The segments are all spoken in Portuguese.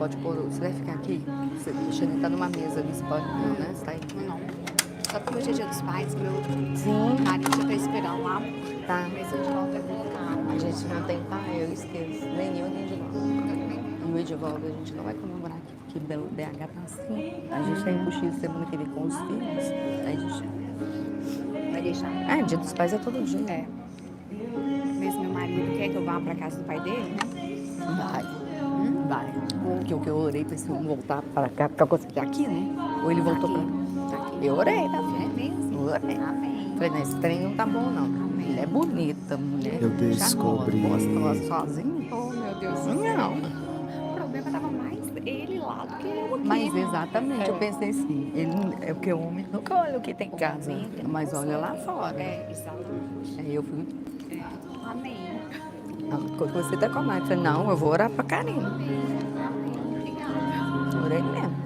pode pôr, você vai ficar aqui? O Xande tá numa mesa ali, você pode, não, né? Você tá aí. Não. Só porque hoje é dia dos pais, meu Sim. marido já tá esperando lá. Tá. Mas eu de volta vai colocar. A gente não tem pai, eu esqueço. Nem eu, nem o Edivaldo. E o Edivaldo a gente não vai comemorar aqui, porque BH tá assim. A gente tem cochilo semana que vem com os filhos. Aí a gente Vai deixar. É, dia dos pais é todo dia. É. Mas meu marido quer que eu vá pra casa do pai dele, né? Vai. Porque o que eu orei pra esse homem voltar pra cá, porque eu consegui aqui, né? Ou ele voltou pra cá. Tá aqui. Eu orei, tá? É mesmo? Orei. Amém. Falei, não, esse trem não tá bom, não. Amém. Mulher bonita, mulher Eu descobri. gostosa, sozinha. Oh, meu Deus. Não. O problema tava mais ele lá do que eu aqui. Mas exatamente, eu pensei assim, ele, é porque o homem nunca olha o que tem em casa, homem, ele não mas olha lá consegue. fora. É, exatamente. Aí eu fui, Amém. quando você até com a mãe, eu falei, não, eu vou orar pra Karina. Obrigada. Orei mesmo.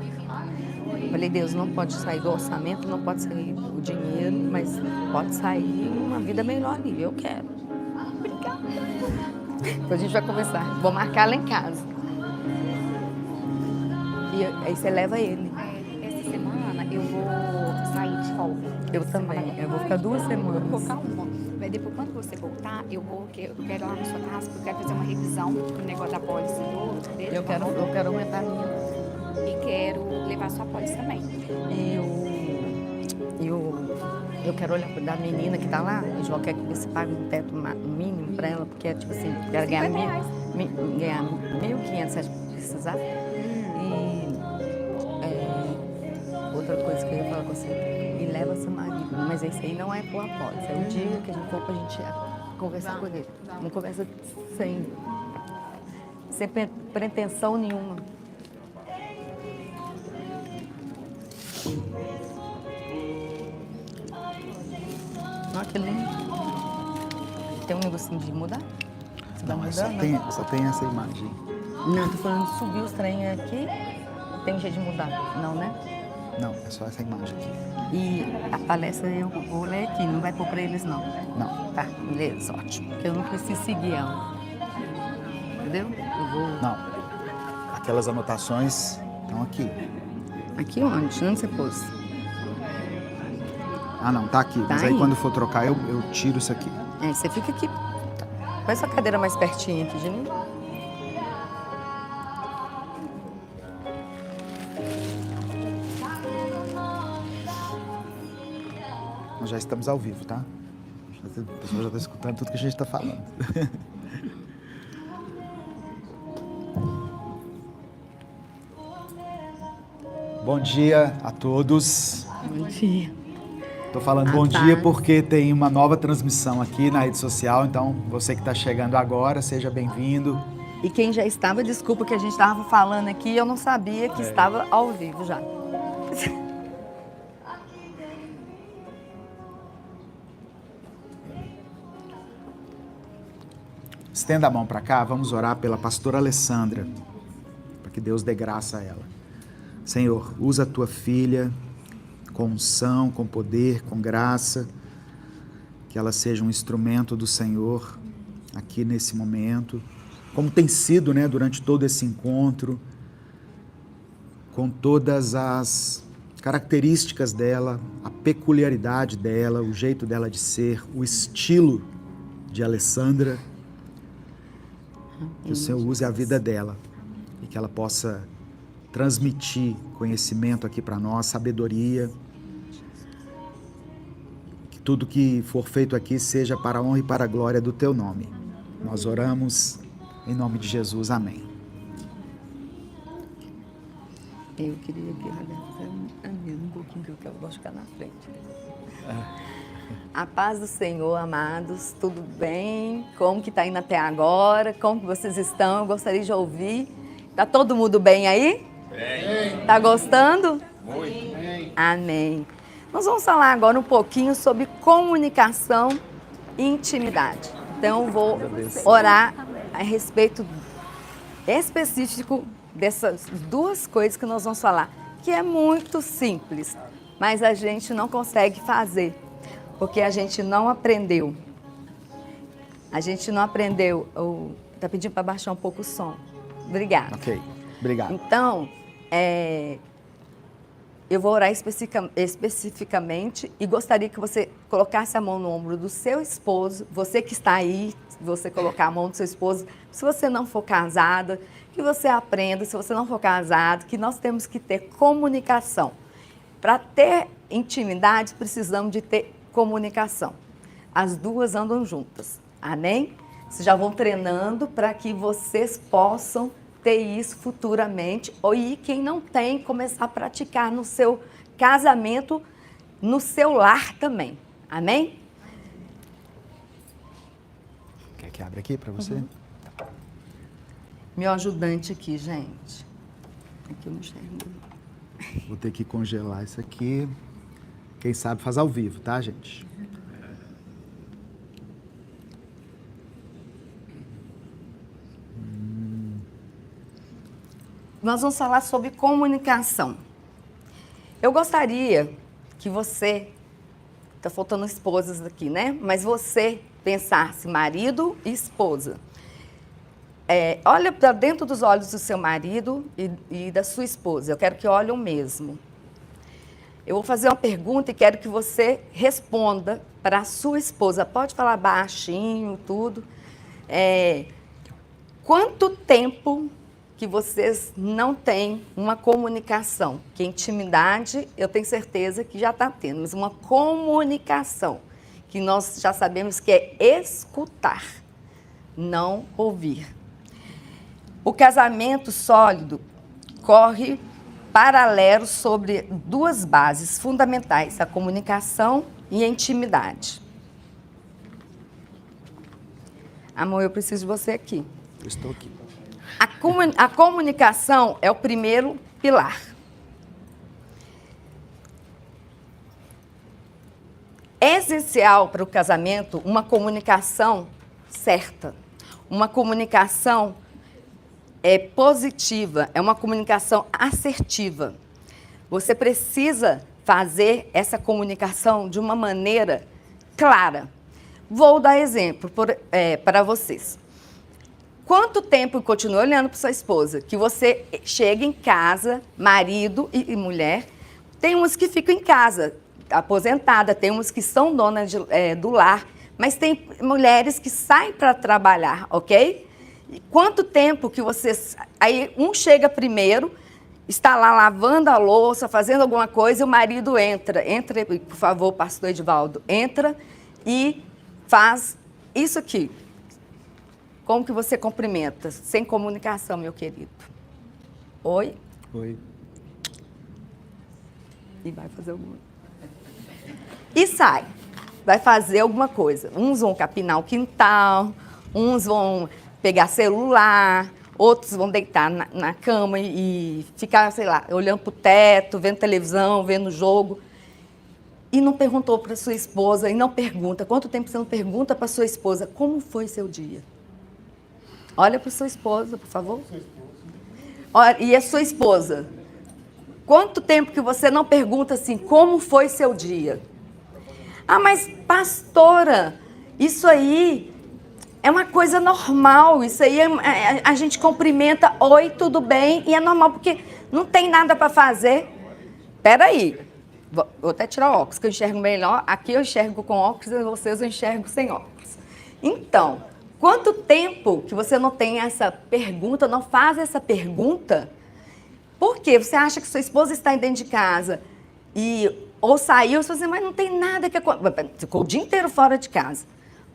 Falei, Deus, não pode sair do orçamento, não pode sair o dinheiro, mas pode sair uma vida melhor ali, eu quero. Obrigada. Depois a gente vai conversar, vou marcar lá em casa. E aí você leva ele. Essa semana eu vou sair de folga. Eu também, eu vou ficar 2 semanas. Eu vou ficar uma. Mas depois, quando você voltar, eu quero ir lá na sua casa, porque eu quero fazer uma revisão do negócio da pólice dele. Eu quero aumentar a minha. E quero levar sua pólice também. Eu quero olhar da menina que tá lá, o João quer que você pague um teto mínimo pra ela, porque é tipo assim, quero ganhar ganhar 1.500 se precisar. E outra coisa que eu ia falar com você, e leva seu marido, mas esse aí não é por apólice, é o dia que a gente for pra gente conversar com ele. Uma conversa sem pretensão nenhuma. Olha que lindo. Tem um negocinho de mudar? Você vai Não, mudando? só tem essa imagem. Não, tô falando de subir os trem aqui. Tem jeito de mudar? Não, né? Não, é só essa imagem aqui. E a palestra eu vou ler aqui, não vai pôr pra eles não. Não, Tá, beleza, ótimo. Porque eu não preciso seguir ela. Entendeu? Eu vou. não. Aquelas anotações estão aqui. Aqui onde? Onde você pôs? Ah, não, tá aqui. Mas Tá aí aí. quando for trocar, eu tiro isso aqui. É, você fica aqui. Põe essa cadeira mais pertinho aqui de mim. Nós já estamos ao vivo, tá? A pessoa já está escutando tudo que a gente está falando. Bom dia a todos. Bom dia. Estou falando À bom tarde. dia porque tem uma nova transmissão aqui na rede social, então você que está chegando agora, seja bem-vindo. E quem já estava, desculpa que a gente estava falando aqui, eu não sabia que estava ao vivo já. Estenda a mão para cá, vamos orar pela pastora Alessandra, para que Deus dê graça a ela. Senhor, usa a tua filha com unção, com poder, com graça, que ela seja um instrumento do Senhor aqui nesse momento, como tem sido, né, durante todo esse encontro, com todas as características dela, a peculiaridade dela, o jeito dela de ser, o estilo de Alessandra. Que o Senhor use a vida dela e que ela possa transmitir conhecimento aqui para nós, sabedoria. Que tudo que for feito aqui seja para a honra e para a glória do teu nome. Nós oramos em nome de Jesus. Amém. Eu queria que um pouquinho que eu quero gosto de ficar na frente. A paz do Senhor, amados, tudo bem? Como que está indo até agora? Como que vocês estão? Eu gostaria de ouvir. Tá todo mundo bem aí? Bem. Tá gostando? Muito. Amém. Nós vamos falar agora um pouquinho sobre comunicação e intimidade. Então, eu vou orar a respeito específico dessas 2 coisas que nós vamos falar, que é muito simples, mas a gente não consegue fazer, porque a gente não aprendeu. A gente não aprendeu. Tá pedindo para baixar um pouco o som. Obrigada. Ok. Obrigado. Então, eu vou orar especificamente e gostaria que você colocasse a mão no ombro do seu esposo, você que está aí, você colocar a mão do seu esposo, se você não for casada, que você aprenda, se você não for casado, que nós temos que ter comunicação. Para ter intimidade, precisamos de ter comunicação. As duas andam juntas, amém? Vocês já vão treinando para que vocês possam ter isso futuramente, ou e quem não tem, começar a praticar no seu casamento, no seu lar também, amém? Quer que abra aqui para você? Meu ajudante aqui, gente. Aqui eu não enxergo. Vou ter que congelar isso aqui. Quem sabe faz ao vivo, tá, gente? Nós vamos falar sobre comunicação. Eu gostaria que você, tá faltando esposas aqui, né? Mas você pensasse marido e esposa. Olha para dentro dos olhos do seu marido e da sua esposa. Eu quero que olhem o mesmo. Eu vou fazer uma pergunta e quero que você responda para a sua esposa. Pode falar baixinho, tudo. Quanto tempo que vocês não têm uma comunicação? Que intimidade, eu tenho certeza que já está tendo, mas uma comunicação, que nós já sabemos que é escutar, não ouvir. O casamento sólido corre paralelo sobre duas bases fundamentais, a comunicação e a intimidade. Amor, eu preciso de você aqui. Eu estou aqui. A comunicação é o primeiro pilar. É essencial para o casamento uma comunicação certa, uma comunicação positiva, é uma comunicação assertiva. Você precisa fazer essa comunicação de uma maneira clara. Vou dar exemplo para vocês. Quanto tempo, continue olhando para sua esposa, que você chega em casa, marido e mulher, tem uns que ficam em casa, aposentada, tem uns que são donas do lar, mas tem mulheres que saem para trabalhar, ok? Quanto tempo que vocês... Aí um chega primeiro, está lá lavando a louça, fazendo alguma coisa, e o marido entra. Entra, por favor, pastor Edivaldo, entra e faz isso aqui. Como que você cumprimenta? Sem comunicação, meu querido. Oi? Oi. E vai fazer alguma coisa. E sai. Vai fazer alguma coisa. Uns vão capinar o quintal, uns vão pegar celular, outros vão deitar na cama e ficar, sei lá, olhando para o teto, vendo televisão, vendo jogo. E não perguntou para sua esposa, e não pergunta. Quanto tempo você não pergunta para sua esposa como foi seu dia? Olha para sua esposa, por favor. Olha, e a sua esposa? Quanto tempo que você não pergunta assim, como foi seu dia? Ah, mas pastora, isso aí é uma coisa normal, isso aí a gente cumprimenta, oi, tudo bem, e é normal, porque não tem nada para fazer. Espera aí, vou até tirar o óculos, que eu enxergo melhor. Aqui eu enxergo com óculos e vocês eu enxergo sem óculos. Então, quanto tempo que você não tem essa pergunta, não faz essa pergunta? Por quê? Você acha que sua esposa está dentro de casa ou saiu, você diz, mas não tem nada que aconteça. Ficou o dia inteiro fora de casa.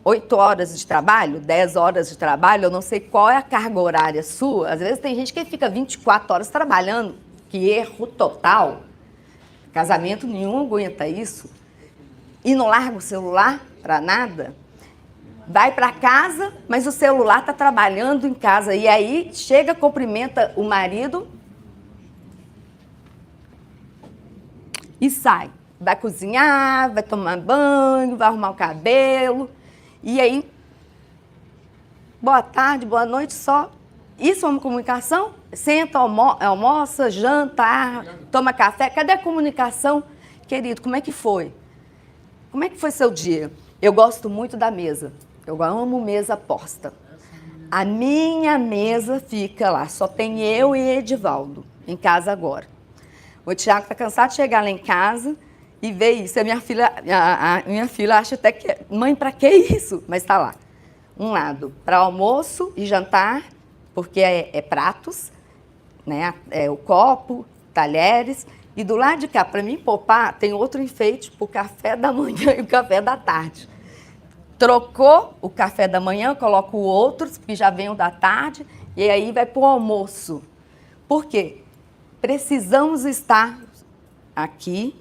8 horas de trabalho, 10 horas de trabalho, eu não sei qual é a carga horária sua. Às vezes tem gente que fica 24 horas trabalhando, que erro total. Casamento nenhum aguenta isso. E não larga o celular para nada. Vai para casa, mas o celular está trabalhando em casa. E aí chega, cumprimenta o marido e sai. Vai cozinhar, vai tomar banho, vai arrumar o cabelo. E aí, boa tarde, boa noite, só. Isso é uma comunicação? Senta, almoça, janta, toma café. Cadê a comunicação? Querido, como é que foi? Como é que foi seu dia? Eu gosto muito da mesa. Eu amo mesa posta. A minha mesa fica lá, só tem eu e Edivaldo em casa agora. O Tiago está cansado de chegar lá em casa e ver isso. A minha filha acha até que, mãe, para que isso? Mas está lá. Um lado para almoço e jantar, porque é pratos, né? É o copo, talheres. E do lado de cá, para mim poupar, tem outro enfeite para o café da manhã e o café da tarde. Trocou o café da manhã, coloco o outro, que já vem o da tarde, e aí vai para o almoço. Por quê? Precisamos estar aqui,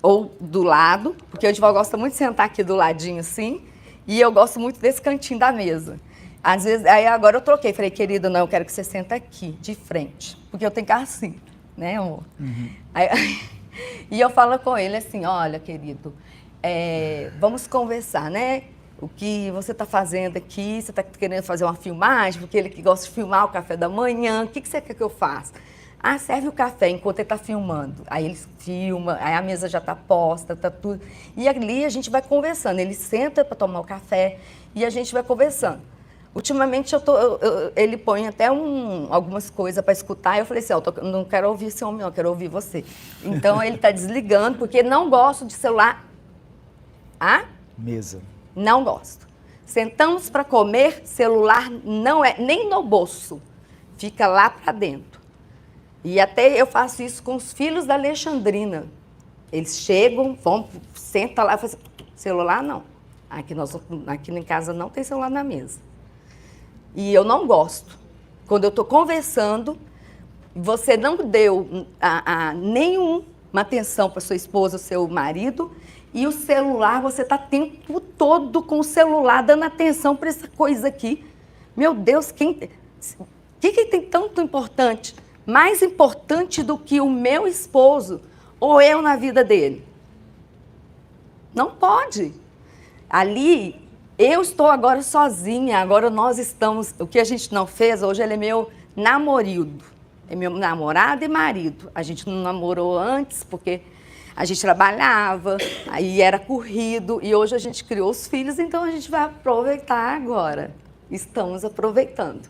ou do lado, porque o Edivaldo gosta muito de sentar aqui do ladinho assim, e eu gosto muito desse cantinho da mesa. Às vezes, aí agora eu troquei, falei, querido, não, eu quero que você senta aqui, de frente, porque eu tenho que ficar assim, né, amor? Uhum. E eu falo com ele assim, olha, querido, vamos conversar, né? O que você está fazendo aqui, você está querendo fazer uma filmagem, porque ele que gosta de filmar o café da manhã, o que você quer que eu faça? Ah, serve o café enquanto ele está filmando. Aí ele filma, aí a mesa já está posta, está tudo. E ali a gente vai conversando, ele senta para tomar o café e a gente vai conversando. Ultimamente ele põe até algumas coisas para escutar. Eu falei assim, não quero ouvir esse homem, não, eu quero ouvir você. Então ele está desligando, porque não gosto de celular. Mesa. Não gosto. Sentamos para comer, celular não é nem no bolso, fica lá para dentro. E até eu faço isso com os filhos da Alexandrina. Eles chegam, vão, sentam lá e falam assim, celular não. Aqui em casa não tem celular na mesa. E eu não gosto. Quando eu estou conversando, você não deu nenhuma atenção para sua esposa, seu marido, e o celular, você está o tempo todo com o celular, dando atenção para essa coisa aqui. Meu Deus, o que tem tanto importante? Mais importante do que o meu esposo ou eu na vida dele? Não pode. Ali, eu estou agora sozinha, agora nós estamos... O que a gente não fez, hoje ele é meu namorado. É meu namorado e marido. A gente não namorou antes, porque a gente trabalhava, aí era corrido, e hoje a gente criou os filhos, então a gente vai aproveitar agora. Estamos aproveitando.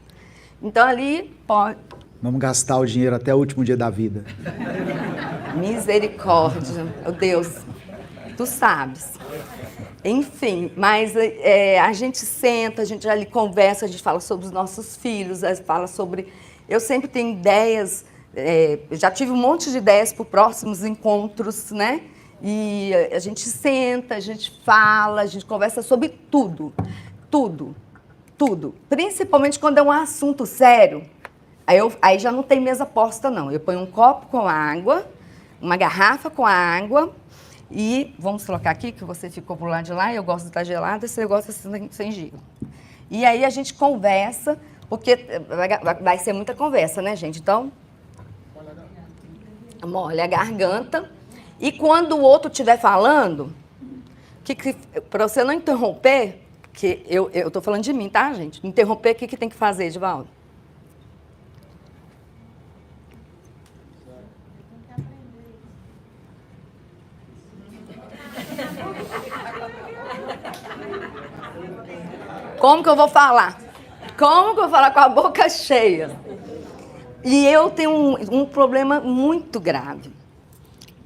Então ali pode... Vamos gastar o dinheiro até o último dia da vida. Misericórdia, meu Deus, tu sabes. Enfim, mas a gente senta, a gente ali conversa, a gente fala sobre os nossos filhos, fala sobre... Eu sempre tenho ideias, já tive um monte de ideias para os próximos encontros, né? E a gente senta, a gente fala, a gente conversa sobre tudo, tudo, tudo. Principalmente quando é um assunto sério. Aí já não tem mesa posta, não. Eu ponho um copo com água, uma garrafa com água e vamos colocar aqui, que você ficou pro lado de lá, eu gosto de estar gelada, você gosta sem gelo. E aí a gente conversa, porque vai ser muita conversa, né, gente? Então, molha a garganta. E quando o outro estiver falando, para você não interromper, que eu estou falando de mim, tá, gente? Interromper, o que tem que fazer, Edivaldo? Como que eu vou falar? Como que eu vou falar com a boca cheia? E eu tenho um problema muito grave.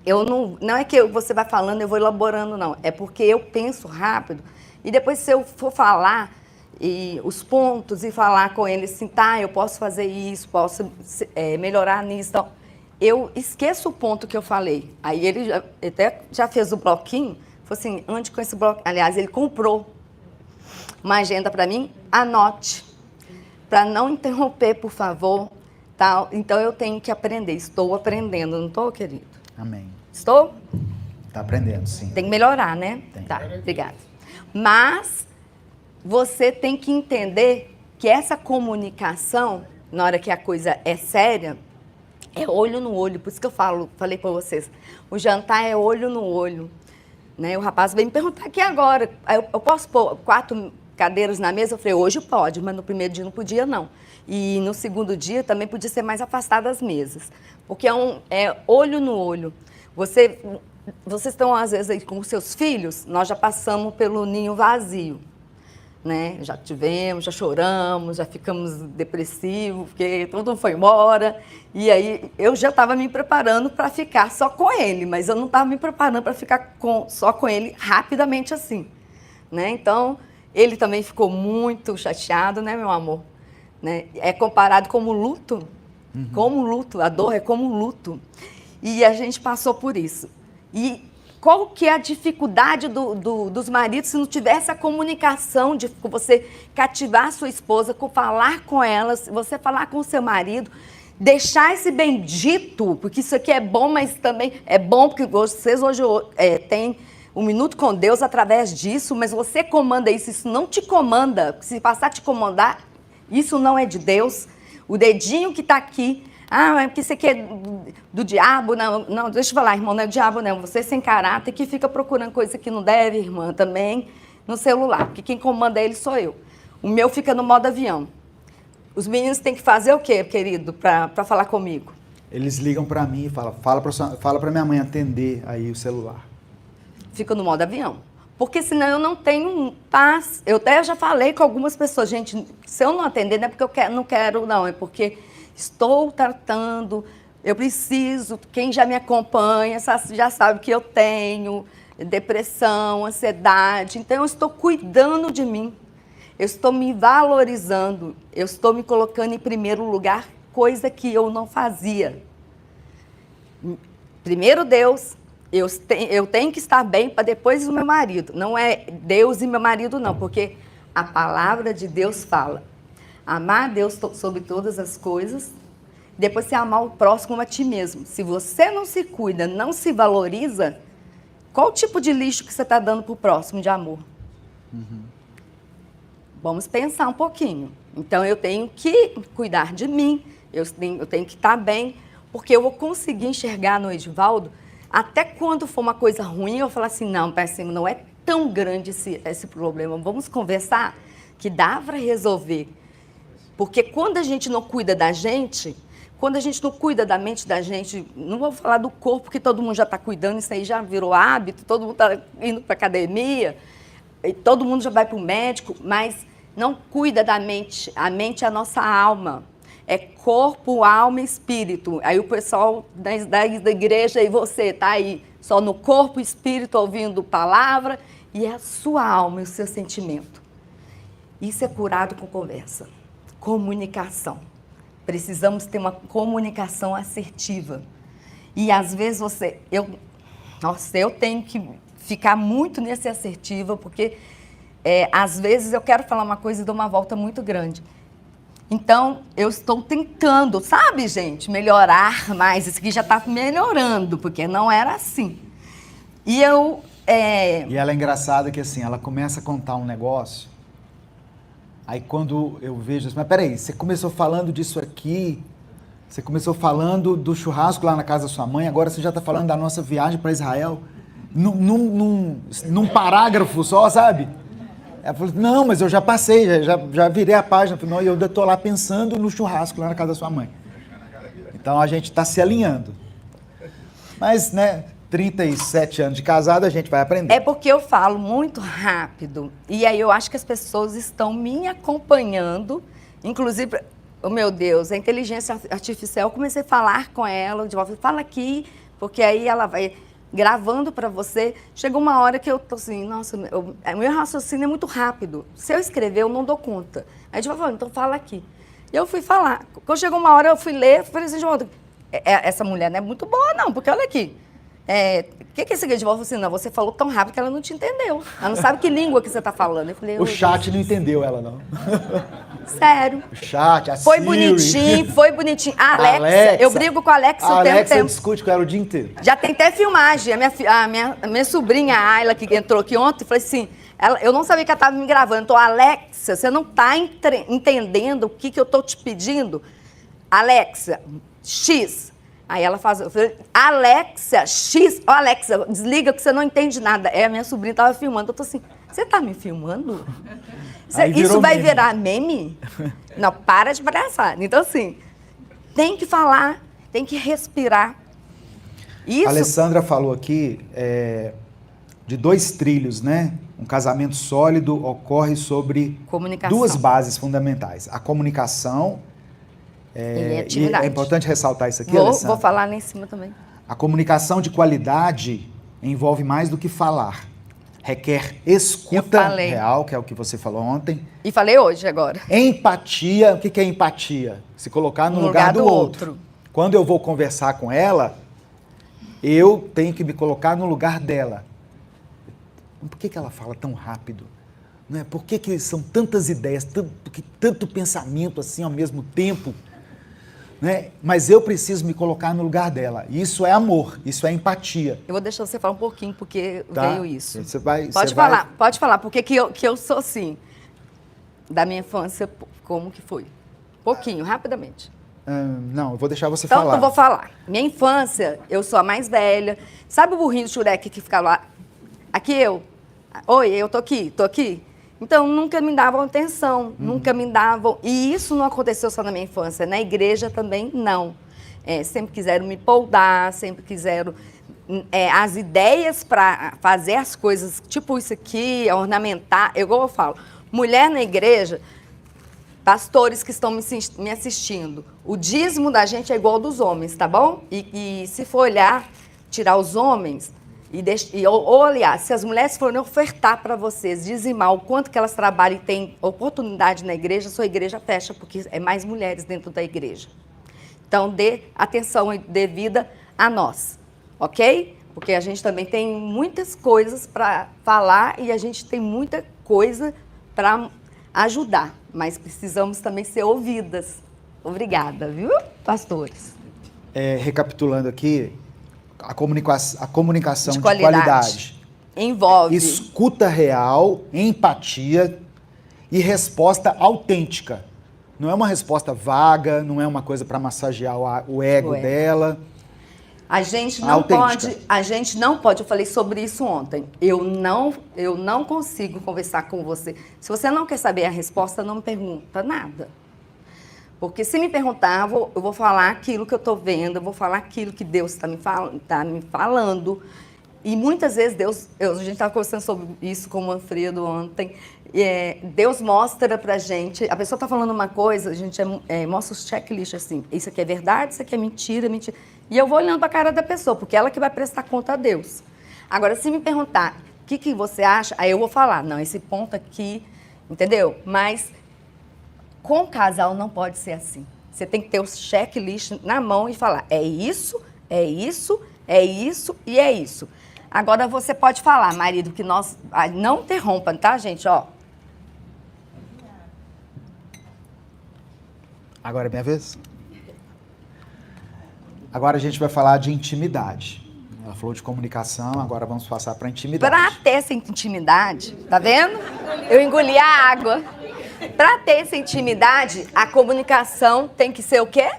Eu não é que você vai falando, eu vou elaborando, não. É porque eu penso rápido e depois se eu for falar os pontos e falar com ele assim, tá, eu posso fazer isso, posso melhorar nisso, então, eu esqueço o ponto que eu falei. Aí ele até já fez o bloquinho, falou assim, ande com esse bloquinho. Aliás, ele comprou uma agenda para mim, anote, para não interromper, por favor. Tal. Então, eu tenho que aprender. Estou aprendendo, não estou, querido? Amém. Estou? Está aprendendo, sim. Tem que melhorar, né? Tem. Tá, obrigada. Mas você tem que entender que essa comunicação, na hora que a coisa é séria, é olho no olho. Por isso que eu falei para vocês, o jantar é olho no olho. Né? O rapaz veio me perguntar aqui agora, eu posso pôr 4 cadeiras na mesa? Eu falei, hoje pode, mas no primeiro dia não podia, não. E no segundo dia também podia ser mais afastada as mesas, porque é olho no olho. Vocês estão, às vezes, aí com os seus filhos, nós já passamos pelo ninho vazio. né? Já tivemos, já choramos, já ficamos depressivos, porque todo mundo foi embora. E aí eu já estava me preparando para ficar só com ele, mas eu não estava me preparando para ficar só com ele rapidamente assim, né? Então, ele também ficou muito chateado, né, meu amor? Né? É comparado como luto, como luto, a dor é como um luto. E a gente passou por isso. E qual que é a dificuldade dos maridos se não tivesse a comunicação de você cativar sua esposa, falar com ela, você falar com o seu marido, deixar esse bendito, porque isso aqui é bom, mas também é bom porque vocês hoje têm um minuto com Deus através disso, mas você comanda isso não te comanda. Se passar a te comandar, isso não é de Deus. O dedinho que está aqui, é porque isso aqui é do diabo. Não, deixa eu falar, irmão, não é diabo não. Você sem caráter que fica procurando coisa que não deve, irmã, também no celular, porque quem comanda ele sou eu. O meu fica no modo avião. Os meninos têm que fazer o quê, querido, para falar comigo? Eles ligam para mim e falam, fala para minha mãe atender aí o celular. Fica no modo avião. Porque senão eu não tenho paz. Eu até já falei com algumas pessoas, gente, se eu não atender não é porque eu não quero, não, é porque estou tratando, eu preciso, quem já me acompanha já sabe que eu tenho depressão, ansiedade, então eu estou cuidando de mim, eu estou me valorizando, eu estou me colocando em primeiro lugar, coisa que eu não fazia. Primeiro Deus, eu tenho que estar bem para depois o meu marido. Não é Deus e meu marido, não, porque a palavra de Deus fala. Amar a Deus sobre todas as coisas, depois você amar o próximo como a ti mesmo. Se você não se cuida, não se valoriza, qual tipo de lixo que você está dando para o próximo de amor? Vamos pensar um pouquinho. Então, eu tenho que cuidar de mim, eu tenho que estar bem, porque eu vou conseguir enxergar no Edivaldo. Até quando for uma coisa ruim, eu falo assim, não, péssimo, não é tão grande esse problema. Vamos conversar que dá para resolver. Porque quando a gente não cuida da gente, quando a gente não cuida da mente da gente, não vou falar do corpo, que todo mundo já está cuidando, isso aí já virou hábito, todo mundo está indo para a academia, e todo mundo já vai para o médico, mas não cuida da mente. A mente é a nossa alma. É corpo, alma e espírito. Aí o pessoal da igreja e você está aí só no corpo e espírito ouvindo palavra e é a sua alma e o seu sentimento. Isso é curado com conversa, comunicação. Precisamos ter uma comunicação assertiva. E às vezes eu tenho que ficar muito nesse assertiva, porque às vezes eu quero falar uma coisa e dou uma volta muito grande. Então, eu estou tentando, sabe, gente, melhorar mais. Isso aqui já está melhorando, porque não era assim. E E ela é engraçada que, assim, ela começa a contar um negócio, aí quando eu vejo assim, mas peraí, você começou falando disso aqui, você começou falando do churrasco lá na casa da sua mãe, agora você já está falando da nossa viagem para Israel, num parágrafo só, sabe? Ela falou, não, mas eu já passei, já virei a página. Não, e eu ainda estou lá pensando no churrasco lá na casa da sua mãe. Então a gente está se alinhando. Mas, né, 37 anos de casado, a gente vai aprender. É porque eu falo muito rápido. E aí eu acho que as pessoas estão me acompanhando. Inclusive, oh meu Deus, a inteligência artificial, eu comecei a falar com ela, de volta, fala aqui, porque aí ela vai gravando para você. Chegou uma hora que eu tô assim, nossa, meu raciocínio é muito rápido. Se eu escrever, eu não dou conta. Aí a gente vai falando, então fala aqui. E eu fui falar. Quando chegou uma hora, eu fui ler, falei assim, João, essa mulher não é muito boa não, porque olha aqui. O que é esse aqui? De volta assim, não, você falou tão rápido que ela não te entendeu. Ela não sabe que língua que você tá falando. Eu falei, o chat não entendeu ela, não. Sério. O chat, a Foi Siri. bonitinho, foi bonitinho. A Alexa, eu brigo com a Alexa o tempo. Alexa discute com ela o dia inteiro. Já tem até filmagem. A minha sobrinha, a Ayla, que entrou aqui ontem, falei assim, eu não sabia que ela estava me gravando. Então, Alexa, você não está entendendo o que eu estou te pedindo? Alexa, X. Aí ela faz, eu falei, Alexa, X, oh, Alexa, desliga que você não entende nada. A minha sobrinha estava filmando, eu tô assim, você tá me filmando? Isso vai virar meme? Não, para de palhaçada. Então assim, tem que falar, tem que respirar. Isso... A Alessandra falou aqui de 2 trilhos, né? Um casamento sólido ocorre sobre Comunicação. duas bases fundamentais. A comunicação, E e atividade. é importante ressaltar isso aqui, Vou Alessandra. falar lá em cima também. A comunicação de qualidade envolve mais do que falar. Requer escuta Eu falei. real, que é o que você falou ontem. E falei hoje agora. Empatia, o que é empatia? Se colocar no lugar do outro. Quando eu vou conversar com ela, eu tenho que me colocar no lugar dela. Por que ela fala tão rápido? Não é? Por que são tantas ideias, tanto pensamento assim ao mesmo tempo? Né? Mas eu preciso me colocar no lugar dela. Isso é amor, isso é empatia. Eu vou deixar você falar um pouquinho, porque Tá? veio isso. Pode falar. Pode falar, porque que eu sou assim, da minha infância, como que foi? Pouquinho, rapidamente. Não, eu vou deixar você Então, falar. eu vou falar. Minha infância, eu sou a mais velha. Sabe o burrinho do Shurek que ficava lá? Aqui eu. Oi, eu tô aqui. Então, nunca me davam atenção, nunca me davam... E isso não aconteceu só na minha infância, na igreja também não. Sempre quiseram me poldar, sempre quiseram... as ideias para fazer as coisas, tipo isso aqui, ornamentar... Igual eu falo, mulher na igreja, pastores que estão me assistindo, o dízimo da gente é igual ao dos homens, tá bom? E se for olhar, tirar os homens... Ou, aliás, se as mulheres forem ofertar para vocês, dizimar o quanto que elas trabalham e têm oportunidade na igreja, sua igreja fecha, porque é mais mulheres dentro da igreja. Então, dê atenção devida a nós, ok? Porque a gente também tem muitas coisas para falar e a gente tem muita coisa para ajudar, mas precisamos também ser ouvidas. Obrigada, viu, pastores? Recapitulando aqui, a comunicação de qualidade envolve escuta real, empatia e resposta autêntica. Não é uma resposta vaga, não é uma coisa para massagear o ego dela. A gente não pode, eu falei sobre isso ontem. Eu não consigo conversar com você. Se você não quer saber a resposta, não me pergunta nada. Porque se me perguntar, eu vou falar aquilo que eu estou vendo, eu vou falar aquilo que Deus está me falando. E muitas vezes a gente estava conversando sobre isso com o Manfredo ontem, Deus mostra pra gente, a pessoa está falando uma coisa, a gente mostra os checklists assim, isso aqui é verdade, isso aqui é mentira. E eu vou olhando para a cara da pessoa, porque ela que vai prestar conta a Deus. Agora, se me perguntar, o que você acha? Aí eu vou falar, não, esse ponto aqui, entendeu? Mas... com o casal não pode ser assim. Você tem que ter o checklist na mão e falar, é isso, é isso, é isso e é isso. Agora você pode falar, marido, que nós... não interrompa, tá, gente? Ó. Agora é minha vez? Agora a gente vai falar de intimidade. Ela falou de comunicação, agora vamos passar para intimidade. Para ter essa intimidade, tá vendo? Eu engoli a água. Para ter essa intimidade, a comunicação tem que ser o quê?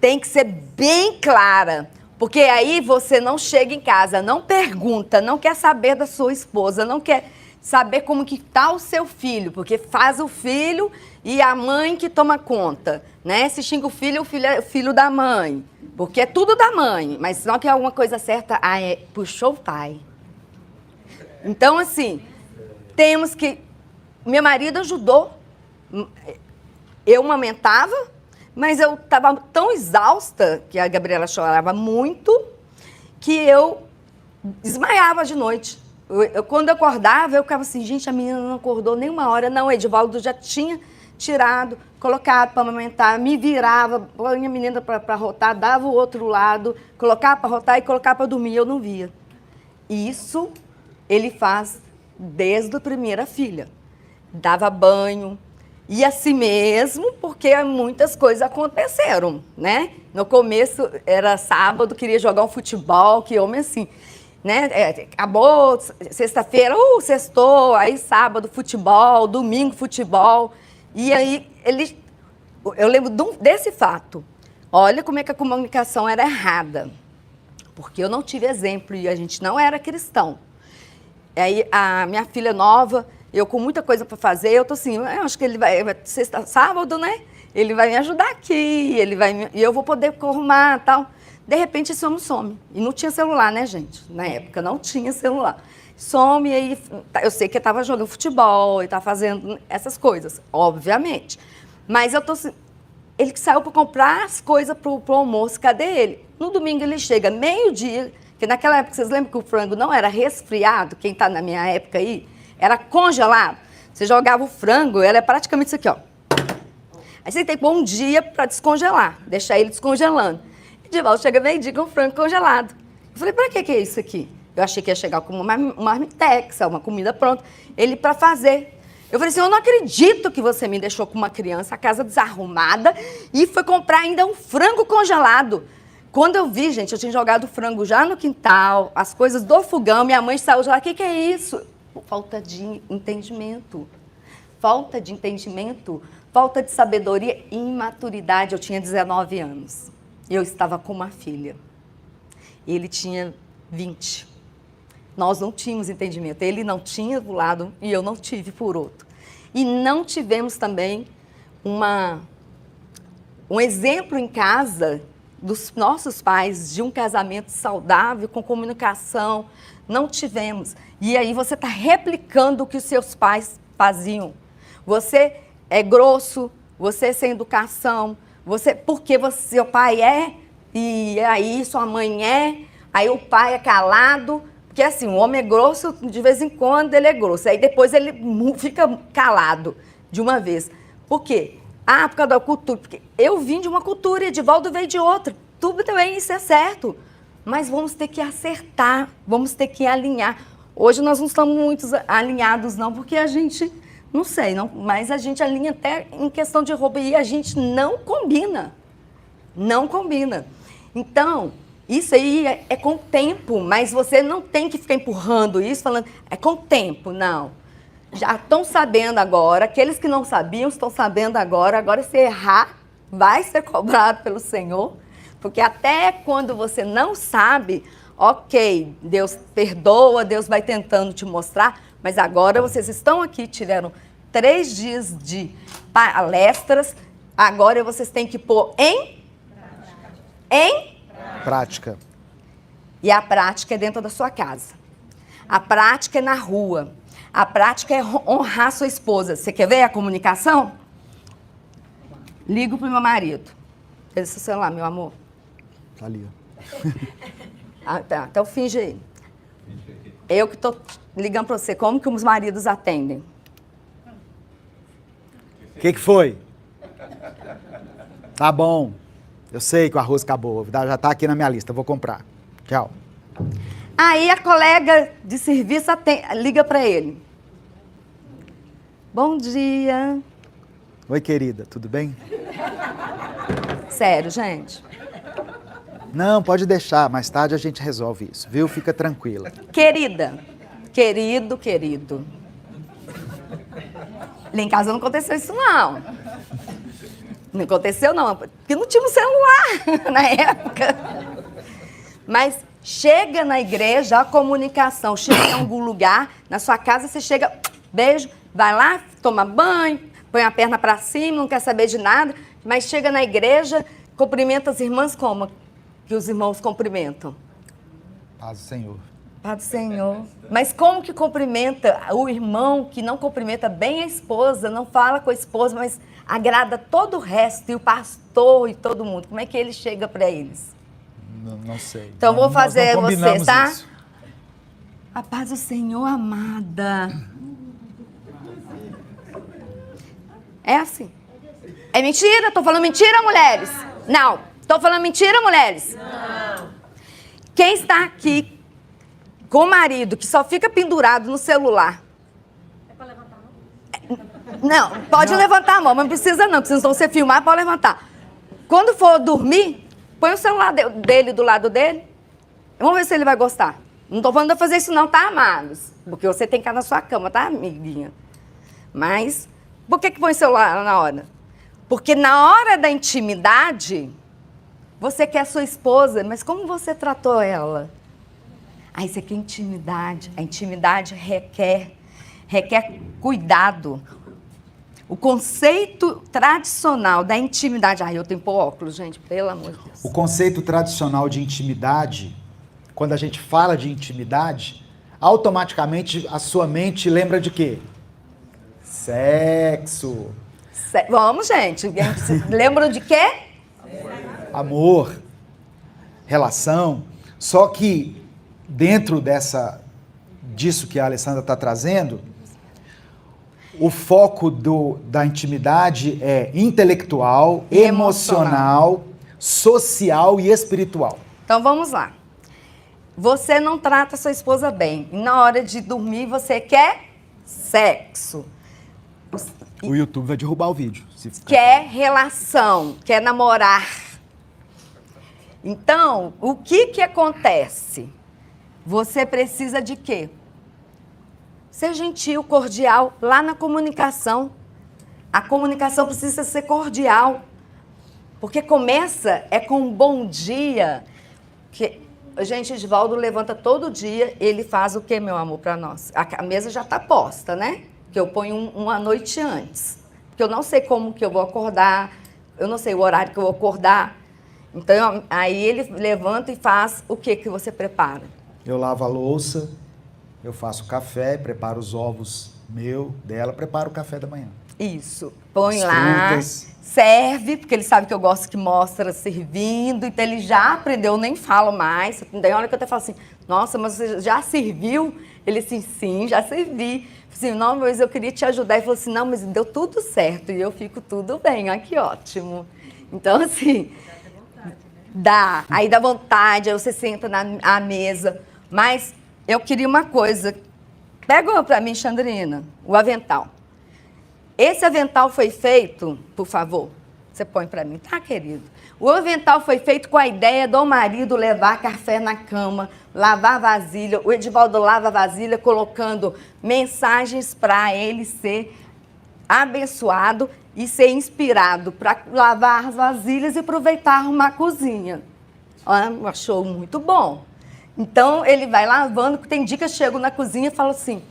Tem que ser bem clara. Porque aí você não chega em casa, não pergunta, não quer saber da sua esposa, não quer saber como que está o seu filho, porque faz o filho e a mãe que toma conta, né? Se xinga o filho é o filho da mãe, porque é tudo da mãe, mas se não quer alguma coisa certa, puxou o pai. Então, assim, temos que... Meu marido ajudou, eu amamentava, mas eu estava tão exausta, que a Gabriela chorava muito, que eu desmaiava de noite. Quando eu acordava, eu ficava assim, gente, a menina não acordou nem uma hora. Não, o Edivaldo já tinha tirado, colocado para amamentar, me virava, põe a menina para rotar, dava o outro lado, colocava para rotar e colocava para dormir, eu não via. Isso ele faz desde a primeira filha. Dava banho, e assim mesmo, porque muitas coisas aconteceram, né? No começo era sábado, queria jogar um futebol, que homem assim, né? Acabou sexta-feira, sextou, aí sábado futebol, domingo futebol, e aí eu lembro desse fato. Olha como é que a comunicação era errada, porque eu não tive exemplo e a gente não era cristão. Aí a minha filha nova, eu com muita coisa para fazer, eu tô assim, eu acho que ele vai sábado, né? Ele vai me ajudar aqui, e eu vou poder arrumar e tal. De repente esse homem some. E não tinha celular, né, gente? Na época não tinha celular. some, e aí eu sei que ele estava jogando futebol e tá fazendo essas coisas, obviamente. Mas eu tô ele que saiu para comprar as coisas pro almoço, cadê ele? No domingo ele chega meio-dia, que naquela época, vocês lembram que o frango não era resfriado, quem está na minha época aí, era congelado. Você jogava o frango, ela é praticamente isso aqui, ó. Aí você tem que pôr um dia para descongelar, deixar ele descongelando. E de volta chega meio-dia com o frango congelado. Eu falei, para que é isso aqui? Eu achei que ia chegar com uma marmitex, uma comida pronta. Ele para fazer. Eu falei assim, eu não acredito que você me deixou com uma criança, a casa desarrumada, e foi comprar ainda um frango congelado. Quando eu vi, gente, eu tinha jogado o frango já no quintal, as coisas do fogão, minha mãe saiu de lá, o que é isso? Falta de entendimento. Falta de entendimento, falta de sabedoria e imaturidade. Eu tinha 19 anos. Eu estava com uma filha. Ele tinha 20. Nós não tínhamos entendimento. Ele não tinha por um lado e eu não tive por outro. E não tivemos também um exemplo em casa dos nossos pais de um casamento saudável, com comunicação. Não tivemos. E aí você está replicando o que os seus pais faziam. Você é grosso, você é sem educação, porque seu pai é, e aí sua mãe é, aí o pai é calado. Porque assim, o homem é grosso, de vez em quando ele é grosso. Aí depois ele fica calado de uma vez. Por quê? Ah, por causa da cultura. Porque eu vim de uma cultura e Edivaldo veio de outra. Tudo também, isso é certo. Mas vamos ter que acertar, vamos ter que alinhar. Hoje nós não estamos muito alinhados não, porque a gente, não sei, não, mas a gente alinha até em questão de roupa e a gente não combina. Não combina. Então, isso aí é com o tempo, mas você não tem que ficar empurrando isso, falando, é com o tempo, não. Já estão sabendo agora, aqueles que não sabiam estão sabendo agora se errar, vai ser cobrado pelo Senhor, porque até quando você não sabe, ok, Deus perdoa, Deus vai tentando te mostrar, mas agora vocês estão aqui, tiveram 3 dias de palestras, agora vocês têm que pôr em prática. E a prática é dentro da sua casa. A prática é na rua. A prática é honrar sua esposa. Você quer ver a comunicação? Ligo pro meu marido. Ele disse, sei lá, meu amor. Tá ali, ó. Tá, então finge aí. Eu que tô ligando para você. Como que os maridos atendem? O que foi? Tá bom. Eu sei que o arroz acabou. Já tá aqui na minha lista. Vou comprar. Tchau. Aí a colega de serviço liga para ele. Bom dia. Oi, querida. Tudo bem? Sério, gente. Não, pode deixar. Mais tarde a gente resolve isso, viu? Fica tranquila. Querida. Querido. Lá em casa não aconteceu isso, não. Não aconteceu, não. Porque não tinha um celular na época. Mas chega na igreja, a comunicação. Chega em algum lugar, na sua casa, você chega, beijo, vai lá, toma banho, põe a perna para cima, não quer saber de nada. Mas chega na igreja, cumprimenta as irmãs como que os irmãos cumprimentam? Paz do Senhor. Paz do Senhor. Mas como que cumprimenta o irmão que não cumprimenta bem a esposa, não fala com a esposa, mas agrada todo o resto, e o pastor e todo mundo? Como é que ele chega para eles? Não sei. Então, vou fazer vocês, tá? Isso. A paz do Senhor, amada. É assim. É mentira? Tô falando mentira, mulheres? Não. Tô falando mentira, mulheres? Não. Quem está aqui com o marido que só fica pendurado no celular? É para levantar a mão? Não, pode levantar a mão, mas não precisa não, porque se você filmar, pode levantar. Quando for dormir, põe o celular dele do lado dele. Vamos ver se ele vai gostar. Não tô falando de fazer isso não, tá, amados? Porque você tem que ficar na sua cama, tá, amiguinha? Mas, por que põe o celular na hora? Porque na hora da intimidade, você quer a sua esposa, mas como você tratou ela? Ah, isso aqui é intimidade. A intimidade requer cuidado. O conceito tradicional da intimidade... eu tenho que pôr óculos, gente, pelo amor de Deus. O conceito tradicional de intimidade, quando a gente fala de intimidade, automaticamente a sua mente lembra de quê? Sexo. Vamos, gente. Lembram de quê? Amor. Relação. Só que dentro disso que a Alessandra está trazendo, o foco da intimidade é intelectual, emocional, social e espiritual. Então vamos lá. Você não trata sua esposa bem. E na hora de dormir você quer sexo. O YouTube vai derrubar o vídeo. Quer relação, quer namorar. Então, o que acontece? Você precisa de quê? Ser gentil, cordial, lá na comunicação. A comunicação precisa ser cordial. Porque começa com um bom dia. Gente, Edivaldo levanta todo dia, ele faz o que, meu amor, para nós? A mesa já está posta, né? Que eu ponho uma noite antes. Porque eu não sei como que eu vou acordar, eu não sei o horário que eu vou acordar. Então, aí ele levanta e faz o que você prepara? Eu lavo a louça, eu faço café, preparo os ovos dela, preparo o café da manhã. Isso. Põe as lá, frutas. serve, porque ele sabe que eu gosto que mostra servindo, então ele já aprendeu, eu nem falo mais. Daí olha que eu até falo assim, nossa, mas você já serviu? Ele assim, sim, já servi. Assim, não, mas eu queria te ajudar. Ele falou assim, não, mas deu tudo certo e eu fico tudo bem, olha que ótimo. Então, assim, aí dá vontade, aí você senta à mesa. Mas eu queria uma coisa, pega pra mim, Xandrina, o avental. Esse avental foi feito, por favor, você põe pra mim, tá, querido? O avental foi feito com a ideia do marido levar café na cama, lavar vasilha. O Edivaldo lava a vasilha colocando mensagens para ele ser abençoado e ser inspirado para lavar as vasilhas e aproveitar arrumar a cozinha. Achou muito bom. Então, ele vai lavando, tem dia que eu chego na cozinha e falo assim,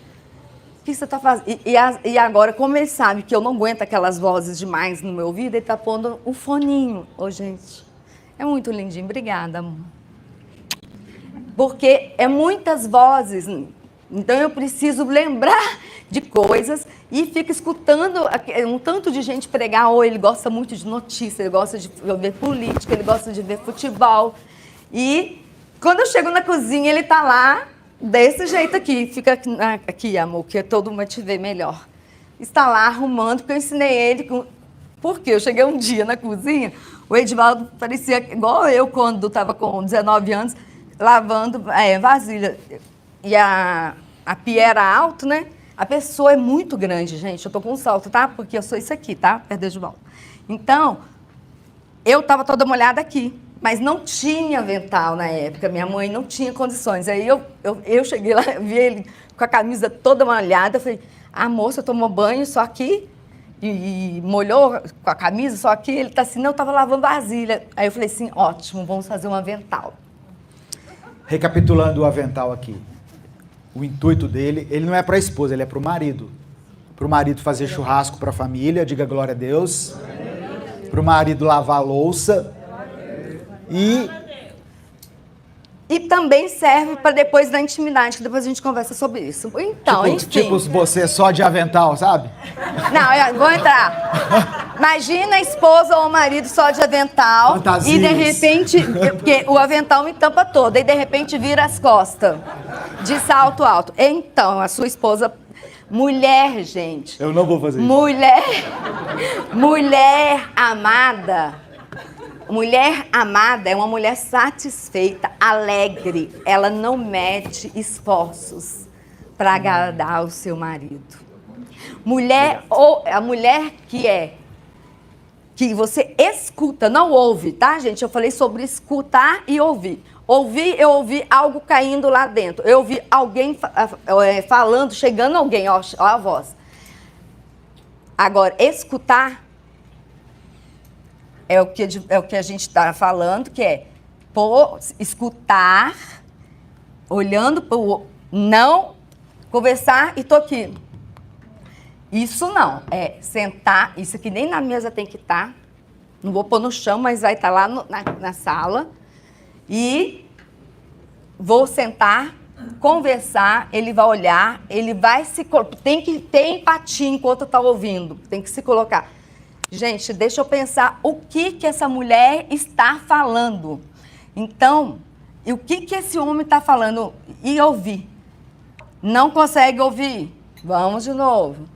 o que você está fazendo? E agora, como ele sabe que eu não aguento aquelas vozes demais no meu ouvido, ele está pondo um foninho. Ô, gente, é muito lindinho. Obrigada, amor. Porque é muitas vozes, então eu preciso lembrar de coisas e fico escutando um tanto de gente pregar, ou ele gosta muito de notícia, ele gosta de ver política, ele gosta de ver futebol. E quando eu chego na cozinha, ele está lá, desse jeito aqui, fica aqui, amor, que todo mundo te vê melhor. Está lá arrumando, porque eu ensinei ele, porque eu cheguei um dia na cozinha, o Edivaldo parecia igual eu quando estava com 19 anos, lavando vasilha. E a pia era alto, né? A pessoa é muito grande, gente. Eu tô com um salto, tá? Porque eu sou isso aqui, tá? Perto do Edivaldo. Então, eu estava toda molhada aqui. Mas não tinha avental na época, minha mãe não tinha condições. Aí eu cheguei lá, vi ele com a camisa toda molhada, eu falei, a moça tomou banho só aqui e molhou com a camisa só aqui, ele tá assim, não, eu estava lavando vasilha. Aí eu falei assim, ótimo, vamos fazer um avental. Recapitulando o avental aqui, o intuito dele, ele não é para a esposa, ele é para o marido. Para o marido fazer churrasco para a família, diga glória a Deus. Para o marido lavar a louça. E também serve para depois da intimidade, que depois a gente conversa sobre isso. Então, enfim. Tipo você só de avental, sabe? Não, eu vou entrar. Imagina a esposa ou o marido só de avental. Fantasias. E de repente, porque o avental me tampa toda, e de repente vira as costas, de salto alto. Então, a sua esposa, mulher, gente. Eu não vou fazer isso. Mulher amada. Mulher amada é uma mulher satisfeita, alegre. Ela não mede esforços para agradar o seu marido. A mulher que você escuta, não ouve, tá, gente? Eu falei sobre escutar e ouvir. Ouvir, eu ouvi algo caindo lá dentro. Eu ouvi alguém falando, chegando alguém, ó a voz. Agora, escutar é o que a gente está falando, que é escutar, olhando para o... Não conversar e tô aqui. Isso não. É sentar, isso aqui nem na mesa tem que estar. Não vou pôr no chão, mas vai estar lá na sala. E vou sentar conversar, ele vai olhar, ele vai tem que ter empatia enquanto está ouvindo, tem que se colocar. Gente, deixa eu pensar o que essa mulher está falando. Então, e o que esse homem está falando? E ouvir. Não consegue ouvir? Vamos de novo.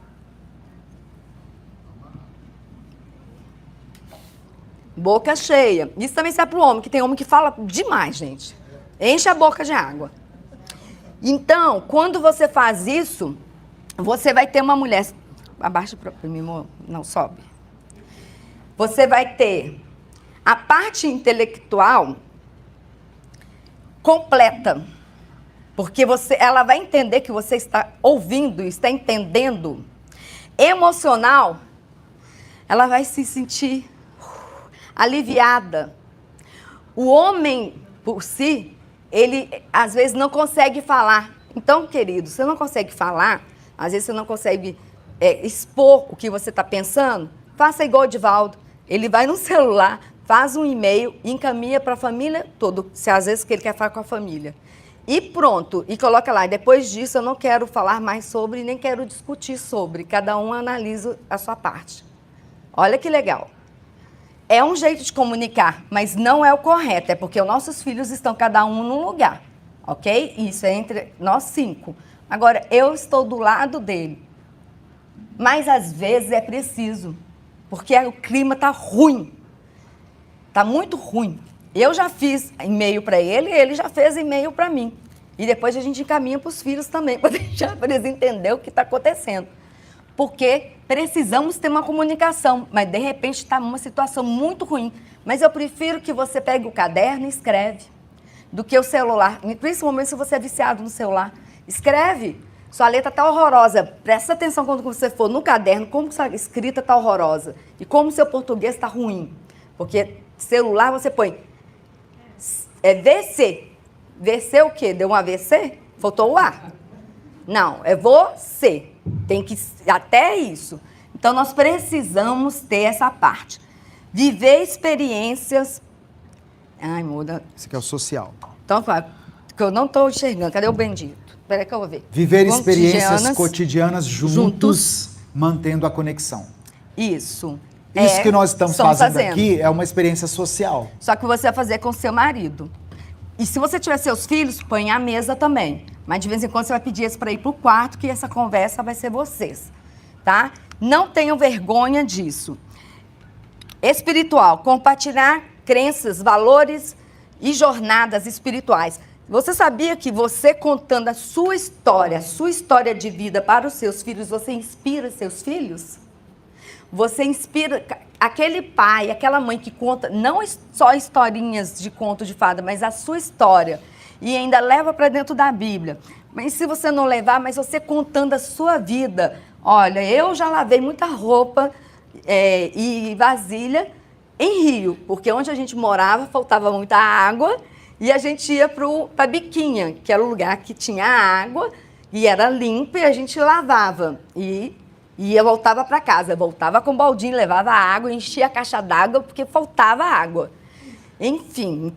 Boca cheia. Isso também serve para o homem, que tem homem que fala demais, gente. Enche a boca de água. Então, quando você faz isso, você vai ter uma mulher... Abaixa para mim, não sobe. Você vai ter a parte intelectual completa. Porque ela vai entender que você está ouvindo, está entendendo. Emocional, ela vai se sentir aliviada. O homem, por si, ele às vezes não consegue falar. Então, querido, você não consegue falar, às vezes você não consegue expor o que você está pensando, faça igual o Edivaldo. Ele vai no celular, faz um e-mail e encaminha para a família toda, se às vezes que ele quer falar com a família. E pronto, e coloca lá. Depois disso, eu não quero falar mais sobre, nem quero discutir sobre. Cada um analisa a sua parte. Olha que legal. É um jeito de comunicar, mas não é o correto. É porque os nossos filhos estão cada um num lugar, ok? Isso é entre nós 5. Agora, eu estou do lado dele. Mas, às vezes, é preciso. Porque o clima está ruim. Está muito ruim. Eu já fiz e-mail para ele e ele já fez e-mail para mim. E depois a gente encaminha para os filhos também, para deixar para eles entenderem o que está acontecendo. Porque precisamos ter uma comunicação, mas de repente está uma situação muito ruim. Mas eu prefiro que você pegue o caderno e escreve, do que o celular. Principalmente se você é viciado no celular. Escreve. Sua letra está horrorosa. Presta atenção quando você for no caderno, como sua escrita está horrorosa. E como seu português está ruim. Porque celular você põe... VC. VC o quê? Deu um AVC? Faltou o A? Não, é você. Tem que... Até isso. Então, nós precisamos ter essa parte. Viver experiências... Ai, muda. Esse aqui é o social. Então, que eu não estou enxergando. Cadê o bendito? Espera que eu vou ver. Viver experiências cotidianas juntos, mantendo a conexão. Isso. Isso que nós estamos fazendo aqui é uma experiência social. Só que você vai fazer com o seu marido. E se você tiver seus filhos, põe à mesa também. Mas de vez em quando você vai pedir eles para ir para o quarto, que essa conversa vai ser vocês. Tá? Não tenham vergonha disso. Espiritual, compartilhar crenças, valores e jornadas espirituais. Você sabia que você contando a sua história de vida para os seus filhos, você inspira seus filhos? Você inspira aquele pai, aquela mãe que conta não só historinhas de conto de fada, mas a sua história. E ainda leva para dentro da Bíblia. Mas se você não levar, mas você contando a sua vida. Olha, eu já lavei muita roupa e vasilha em Rio, porque onde a gente morava faltava muita água e a gente ia para Biquinha, que era o lugar que tinha água e era limpo e a gente lavava. E eu voltava para casa, voltava com o baldinho, levava água, enchia a caixa d'água porque faltava água. Enfim,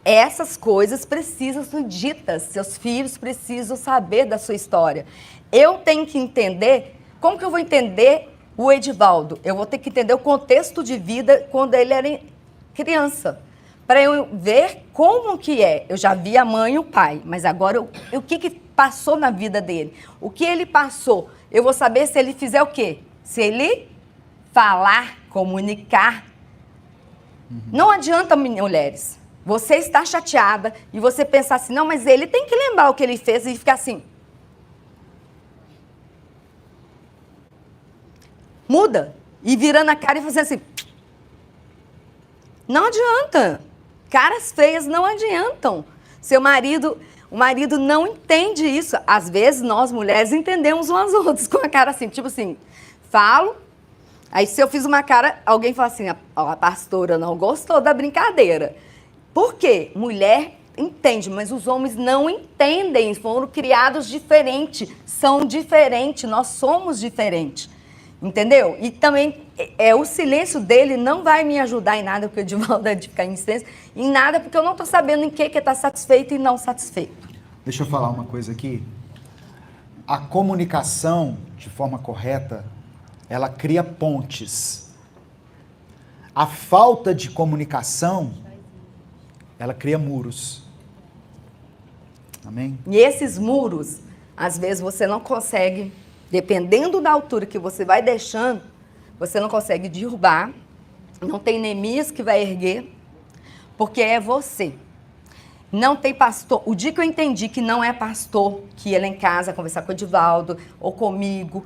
essas coisas precisam ser ditas, seus filhos precisam saber da sua história. Eu tenho que entender, como que eu vou entender o Edivaldo? Eu vou ter que entender o contexto de vida quando ele era criança, para eu ver como que é. Eu já vi a mãe e o pai, mas agora o que passou na vida dele? O que ele passou? Eu vou saber se ele fizer o quê? Se ele falar, comunicar. Não adianta, mulheres, você estar chateada e você pensar assim, não, mas ele tem que lembrar o que ele fez e ficar assim. Muda. E virando a cara e fazendo assim. Não adianta. Caras feias não adiantam. O marido não entende isso. Às vezes, nós, mulheres, entendemos umas outras com a cara assim, tipo assim, falo, aí se eu fiz uma cara, alguém fala assim, a pastora não gostou da brincadeira. Por quê? Mulher entende, mas os homens não entendem, foram criados diferentes, são diferentes, nós somos diferentes, entendeu? E também, o silêncio dele não vai me ajudar em nada, porque o Edivaldo é de ficar em silêncio, em nada, porque eu não estou sabendo em que está satisfeito e não satisfeito. Deixa eu falar uma coisa aqui. A comunicação, de forma correta, ela cria pontes. A falta de comunicação, ela cria muros. Amém? E esses muros, às vezes você não consegue, dependendo da altura que você vai deixando, você não consegue derrubar, não tem Neemias que vai erguer, porque é você. Não tem pastor. O dia que eu entendi que não é pastor que ia lá em casa conversar com o Edivaldo ou comigo,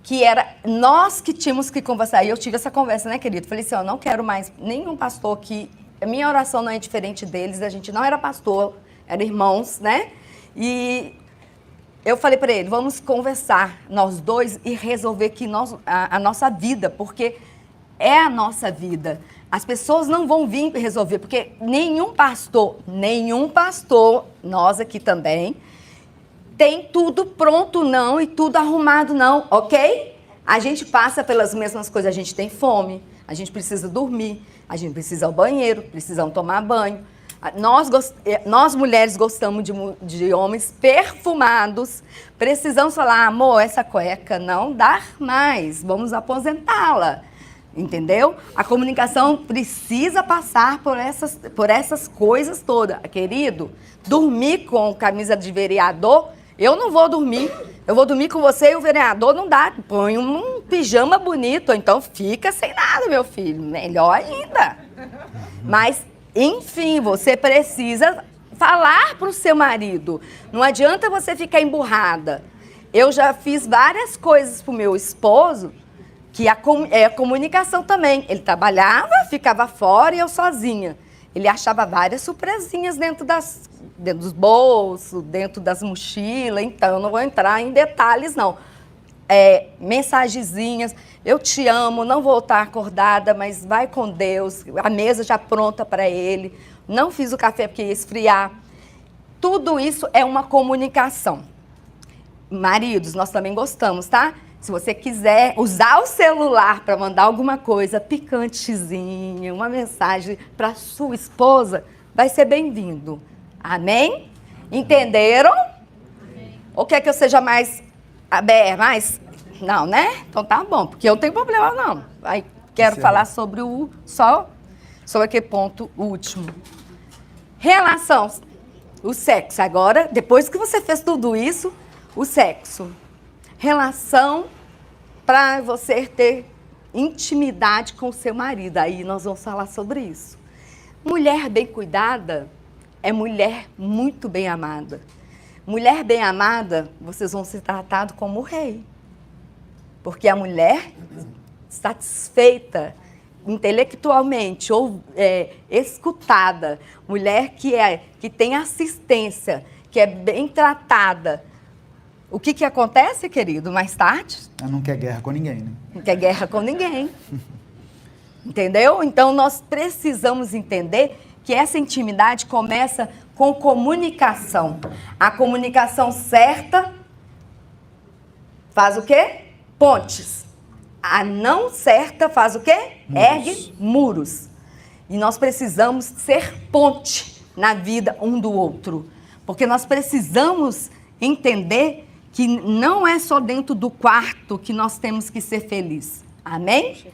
que era nós que tínhamos que conversar. E eu tive essa conversa, né, querido? Falei assim, eu não quero mais nenhum pastor que... A minha oração não é diferente deles, a gente não era pastor, eram irmãos, né? E eu falei para ele, vamos conversar, nós dois, e resolver que a nossa vida, porque é a nossa vida. As pessoas não vão vir resolver, porque nenhum pastor, nós aqui também, tem tudo pronto não e tudo arrumado não, ok? A gente passa pelas mesmas coisas, a gente tem fome, a gente precisa dormir, a gente precisa ir ao banheiro, precisamos tomar banho. Nós mulheres gostamos de homens perfumados, precisamos falar, amor, essa cueca não dá mais, vamos aposentá-la. Entendeu? A comunicação precisa passar por essas coisas todas. Querido, dormir com camisa de vereador, eu não vou dormir. Eu vou dormir com você e o vereador não dá. Põe um pijama bonito, então fica sem nada, meu filho. Melhor ainda. Mas, enfim, você precisa falar para o seu marido. Não adianta você ficar emburrada. Eu já fiz várias coisas para o meu esposo, que é a comunicação também. Ele trabalhava, ficava fora e eu sozinha. Ele achava várias surpresinhas dentro dos bolsos, dentro das mochilas, então eu não vou entrar em detalhes, não. Mensagenzinhas, eu te amo, não vou estar acordada, mas vai com Deus, a mesa já pronta para ele, não fiz o café porque ia esfriar. Tudo isso é uma comunicação. Maridos, nós também gostamos, tá? Se você quiser usar o celular para mandar alguma coisa picantezinha, uma mensagem para sua esposa, vai ser bem-vindo. Amém? Entenderam? Amém. Ou quer que eu seja mais aberta? Não, né? Então tá bom, porque eu não tenho problema não. Aí quero falar sobre sobre aquele ponto último. Relação, o sexo. Agora, depois que você fez tudo isso, o sexo. Relação para você ter intimidade com o seu marido. Aí nós vamos falar sobre isso. Mulher bem cuidada é mulher muito bem amada. Mulher bem amada, vocês vão ser tratados como rei. Porque a mulher satisfeita intelectualmente ou escutada, mulher que tem assistência, que é bem tratada. O que acontece, querido, mais tarde? Ela não quer guerra com ninguém, né? Não quer guerra com ninguém. Entendeu? Então, nós precisamos entender que essa intimidade começa com comunicação. A comunicação certa faz o quê? Pontes. A não certa faz o quê? Muros. Ergue muros. E nós precisamos ser ponte na vida um do outro. Porque nós precisamos entender que não é só dentro do quarto que nós temos que ser felizes. Amém?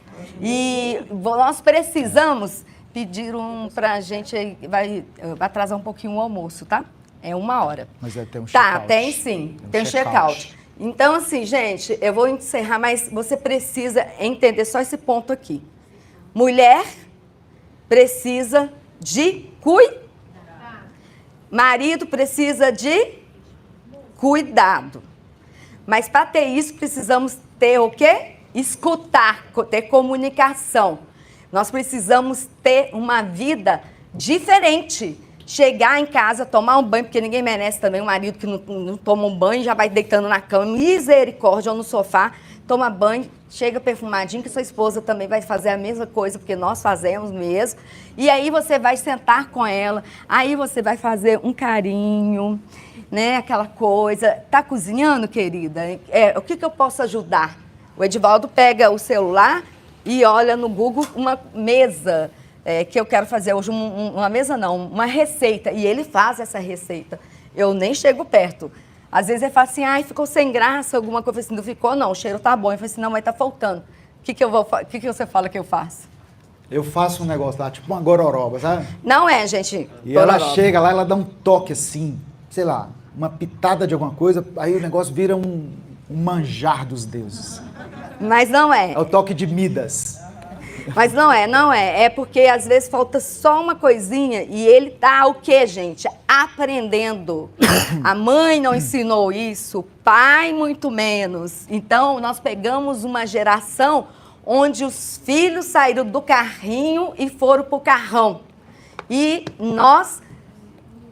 E nós precisamos pedir para a gente, vai atrasar um pouquinho o almoço, tá? É 1h. Mas tem um check-out. Tá, tem sim. Tem um check-out. Então, assim, gente, eu vou encerrar, mas você precisa entender só esse ponto aqui. Mulher precisa de cuidado. Marido precisa de cuidado. Mas para ter isso, precisamos ter o quê? Escutar, ter comunicação. Nós precisamos ter uma vida diferente. Chegar em casa, tomar um banho, porque ninguém merece também um marido que não toma um banho, já vai deitando na cama, misericórdia, ou no sofá, toma banho, chega perfumadinho, que sua esposa também vai fazer a mesma coisa, porque nós fazemos mesmo. E aí você vai sentar com ela, aí você vai fazer um carinho, né, aquela coisa. Tá cozinhando, querida? O que eu posso ajudar? O Edivaldo pega o celular e olha no Google uma mesa, que eu quero fazer hoje, uma mesa não, uma receita, e ele faz essa receita. eu nem chego perto. Às vezes ele fala assim, ai, ficou sem graça, alguma coisa assim. Não ficou, não, o cheiro tá bom. Eu falo assim, não, mas tá faltando. O que você fala que eu faço? Eu faço um negócio lá, tipo uma gororoba, sabe? Não é, gente. E gororoba. ela chega lá, ela dá um toque assim, sei lá, uma pitada de alguma coisa, aí o negócio vira um manjar dos deuses. Mas não é. É o toque de Midas. Mas não é. É porque às vezes falta só uma coisinha e ele tá o quê, gente? Aprendendo. A mãe não ensinou isso, o pai muito menos. Então, nós pegamos uma geração onde os filhos saíram do carrinho e foram pro carrão. E nós,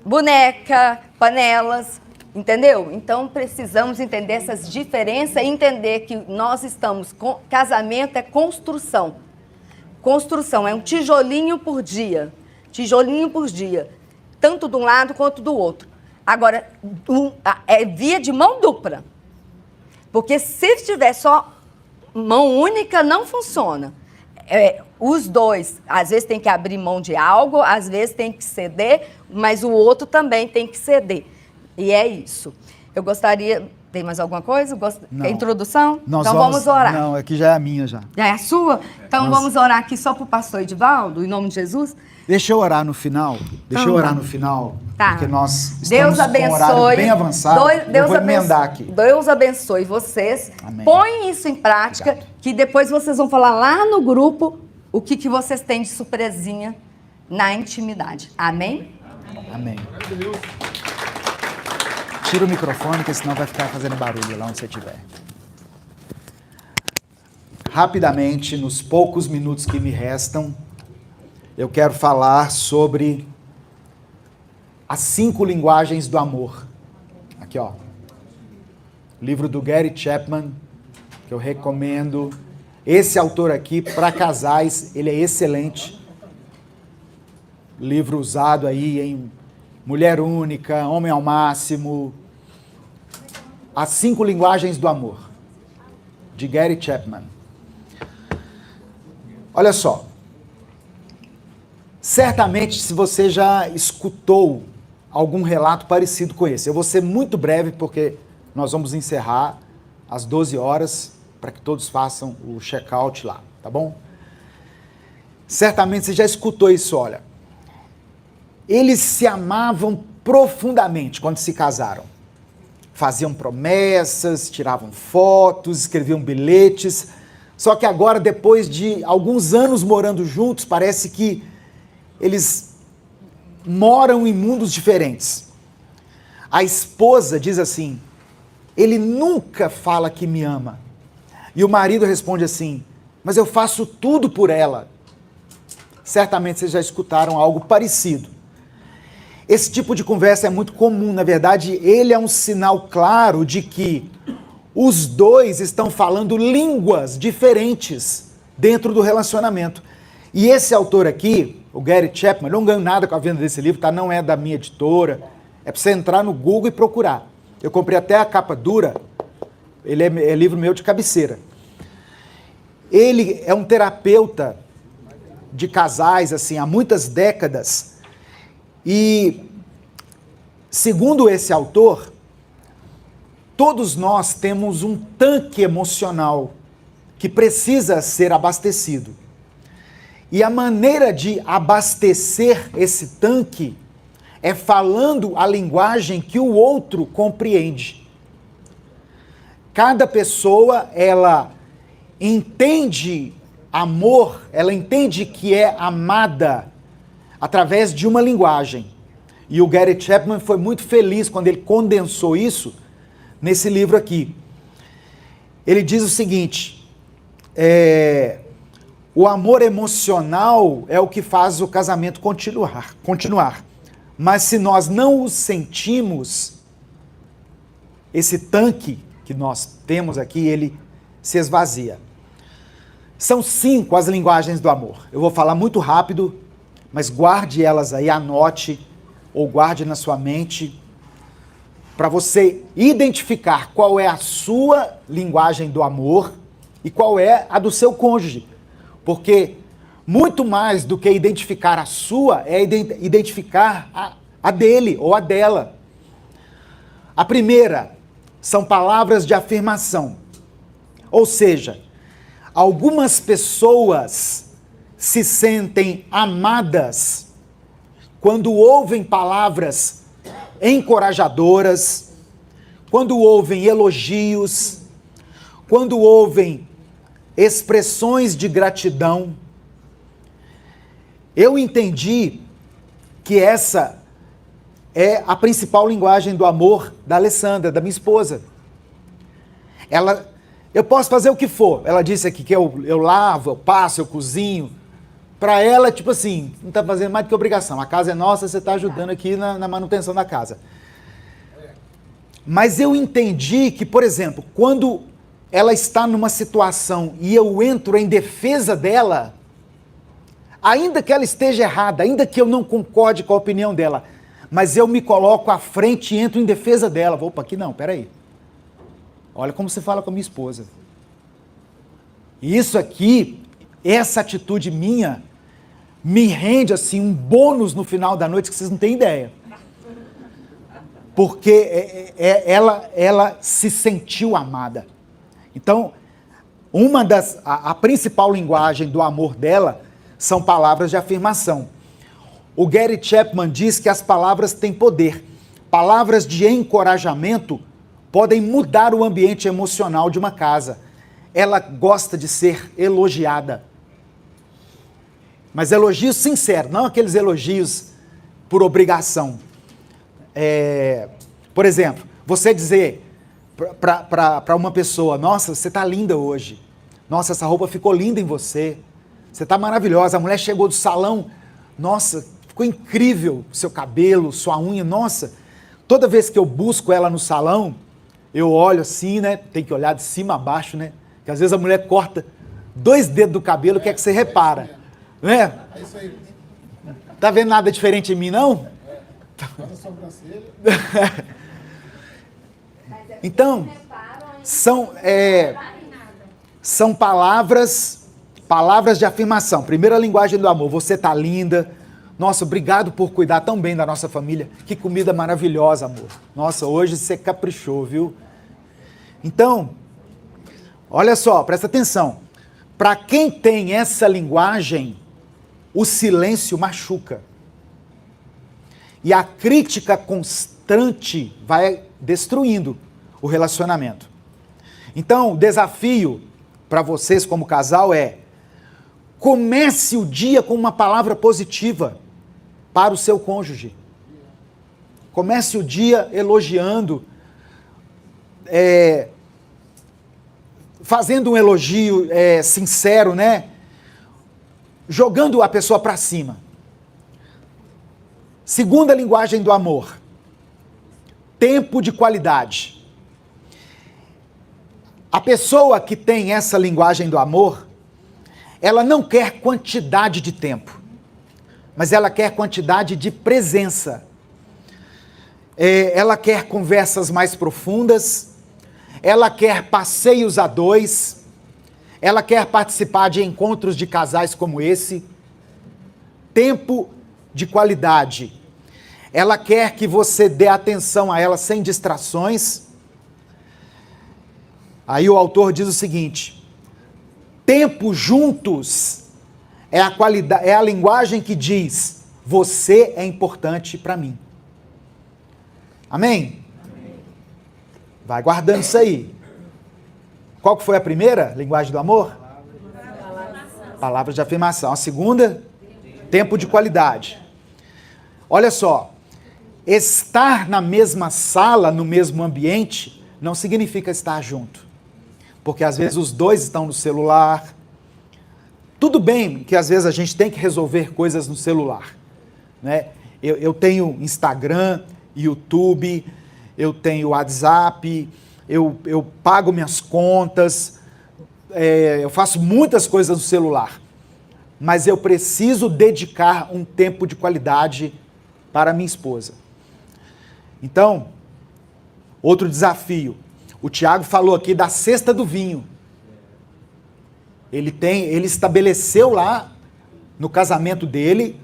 boneca, panelas, entendeu? Então, precisamos entender essas diferenças e entender que nós estamos... Casamento é construção. Construção, é um tijolinho por dia. Tijolinho por dia. Tanto de um lado quanto do outro. Agora, é via de mão dupla. Porque se tiver só mão única, não funciona. Os dois, às vezes tem que abrir mão de algo, às vezes tem que ceder, mas o outro também tem que ceder. E é isso. Eu gostaria... Tem mais alguma coisa? Não. Quer introdução? Nós então vamos orar. Não, aqui já é a minha já. Já é a sua? Então vamos orar aqui só para o pastor Edivaldo, em nome de Jesus. Deixa eu orar no final. Tá. Porque nós estamos Deus abençoe, com um horário bem avançado. Eu vou emendar aqui. Deus abençoe vocês. Amém. Põem isso em prática, Obrigado. que depois vocês vão falar lá no grupo o que vocês têm de surpresinha na intimidade. Amém? Amém. Tira o microfone, porque senão vai ficar fazendo barulho lá onde você estiver. Rapidamente, nos poucos minutos que me restam, eu quero falar sobre as 5 linguagens do amor. Aqui, ó. Livro do Gary Chapman, que eu recomendo. Esse autor aqui, para casais, ele é excelente. Livro usado aí em Mulher Única, Homem ao Máximo. As 5 linguagens do amor, de Gary Chapman. Olha só. Certamente, se você já escutou algum relato parecido com esse, eu vou ser muito breve, porque nós vamos encerrar às 12 horas, para que todos façam o check-out lá, tá bom? Certamente você já escutou isso, olha. Eles se amavam profundamente quando se casaram. Faziam promessas, tiravam fotos, escreviam bilhetes. Só que agora, depois de alguns anos morando juntos, parece que eles moram em mundos diferentes. A esposa diz assim, ele nunca fala que me ama. E o marido responde assim, mas eu faço tudo por ela. Certamente vocês já escutaram algo parecido. Esse tipo de conversa é muito comum, na verdade, ele é um sinal claro de que os dois estão falando línguas diferentes dentro do relacionamento. E esse autor aqui, o Gary Chapman, não ganho nada com a venda desse livro, tá? Não é da minha editora, é para você entrar no Google e procurar. Eu comprei até a capa dura, ele é livro meu de cabeceira. Ele é um terapeuta de casais, assim, há muitas décadas. E, segundo esse autor, todos nós temos um tanque emocional que precisa ser abastecido. E a maneira de abastecer esse tanque é falando a linguagem que o outro compreende. Cada pessoa, ela entende amor, ela entende que é amada através de uma linguagem. E o Gary Chapman foi muito feliz quando ele condensou isso nesse livro aqui. Ele diz o seguinte, o amor emocional é o que faz o casamento continuar. Mas se nós não o sentimos, esse tanque que nós temos aqui, ele se esvazia. São 5 as linguagens do amor. Eu vou falar muito rápido, mas guarde elas aí, anote ou guarde na sua mente para você identificar qual é a sua linguagem do amor e qual é a do seu cônjuge. Porque muito mais do que identificar a sua é identificar a dele ou a dela. A primeira são palavras de afirmação. Ou seja, algumas pessoas se sentem amadas quando ouvem palavras encorajadoras, quando ouvem elogios, quando ouvem expressões de gratidão. Eu entendi que essa é a principal linguagem do amor da Alessandra, da minha esposa. Eu posso fazer o que for. Ela disse aqui que eu lavo, eu passo, eu cozinho. Para ela, tipo assim, não está fazendo mais do que obrigação. A casa é nossa, você está ajudando aqui na manutenção da casa. Mas eu entendi que, por exemplo, quando ela está numa situação e eu entro em defesa dela, ainda que ela esteja errada, ainda que eu não concorde com a opinião dela, mas eu me coloco à frente e entro em defesa dela. Opa, aqui não, peraí. Olha como você fala com a minha esposa. E isso aqui, essa atitude minha, me rende assim um bônus no final da noite que vocês não têm ideia. Porque ela se sentiu amada. Então, a principal linguagem do amor dela são palavras de afirmação. O Gary Chapman diz que as palavras têm poder. Palavras de encorajamento podem mudar o ambiente emocional de uma casa. Ela gosta de ser elogiada. Mas elogios sinceros, não aqueles elogios por obrigação. Por exemplo, você dizer para uma pessoa, nossa, você está linda hoje. Nossa, essa roupa ficou linda em você. Você está maravilhosa. A mulher chegou do salão, nossa, ficou incrível o seu cabelo, sua unha, nossa. Toda vez que eu busco ela no salão, eu olho assim, né? Tem que olhar de cima a baixo, né? Porque às vezes a mulher corta 2 dedos do cabelo, o que é que você repara? Né? É isso aí. Tá vendo nada diferente em mim, não? Faz a sobrancelha. Então, são palavras de afirmação. Primeira linguagem do amor, você tá linda. Nossa, obrigado por cuidar tão bem da nossa família. Que comida maravilhosa, amor. Nossa, hoje você caprichou, viu? Então, olha só, presta atenção. Para quem tem essa linguagem, o silêncio machuca. E a crítica constante vai destruindo o relacionamento. Então, o desafio para vocês como casal é: comece o dia com uma palavra positiva para o seu cônjuge. Comece o dia elogiando, fazendo um elogio sincero, né? Jogando a pessoa para cima. Segunda linguagem do amor: tempo de qualidade. A pessoa que tem essa linguagem do amor, ela não quer quantidade de tempo, mas ela quer quantidade de presença. Ela quer conversas mais profundas, ela quer passeios a 2, ela quer participar de encontros de casais como esse. Tempo de qualidade. Ela quer que você dê atenção a ela sem distrações. Aí o autor diz o seguinte: tempo juntos é a linguagem que diz: você é importante para mim. Amém? Vai guardando isso aí. Qual que foi a primeira linguagem do amor? Palavras de afirmação. A segunda? Tempo de qualidade. Olha só, estar na mesma sala, no mesmo ambiente, não significa estar junto. Porque às vezes os dois estão no celular. Tudo bem que às vezes a gente tem que resolver coisas no celular, né? Eu tenho Instagram, YouTube, eu tenho WhatsApp, eu pago minhas contas, eu faço muitas coisas no celular. Mas eu preciso dedicar um tempo de qualidade para minha esposa. Então, outro desafio. O Tiago falou aqui da cesta do vinho. Ele estabeleceu lá no casamento dele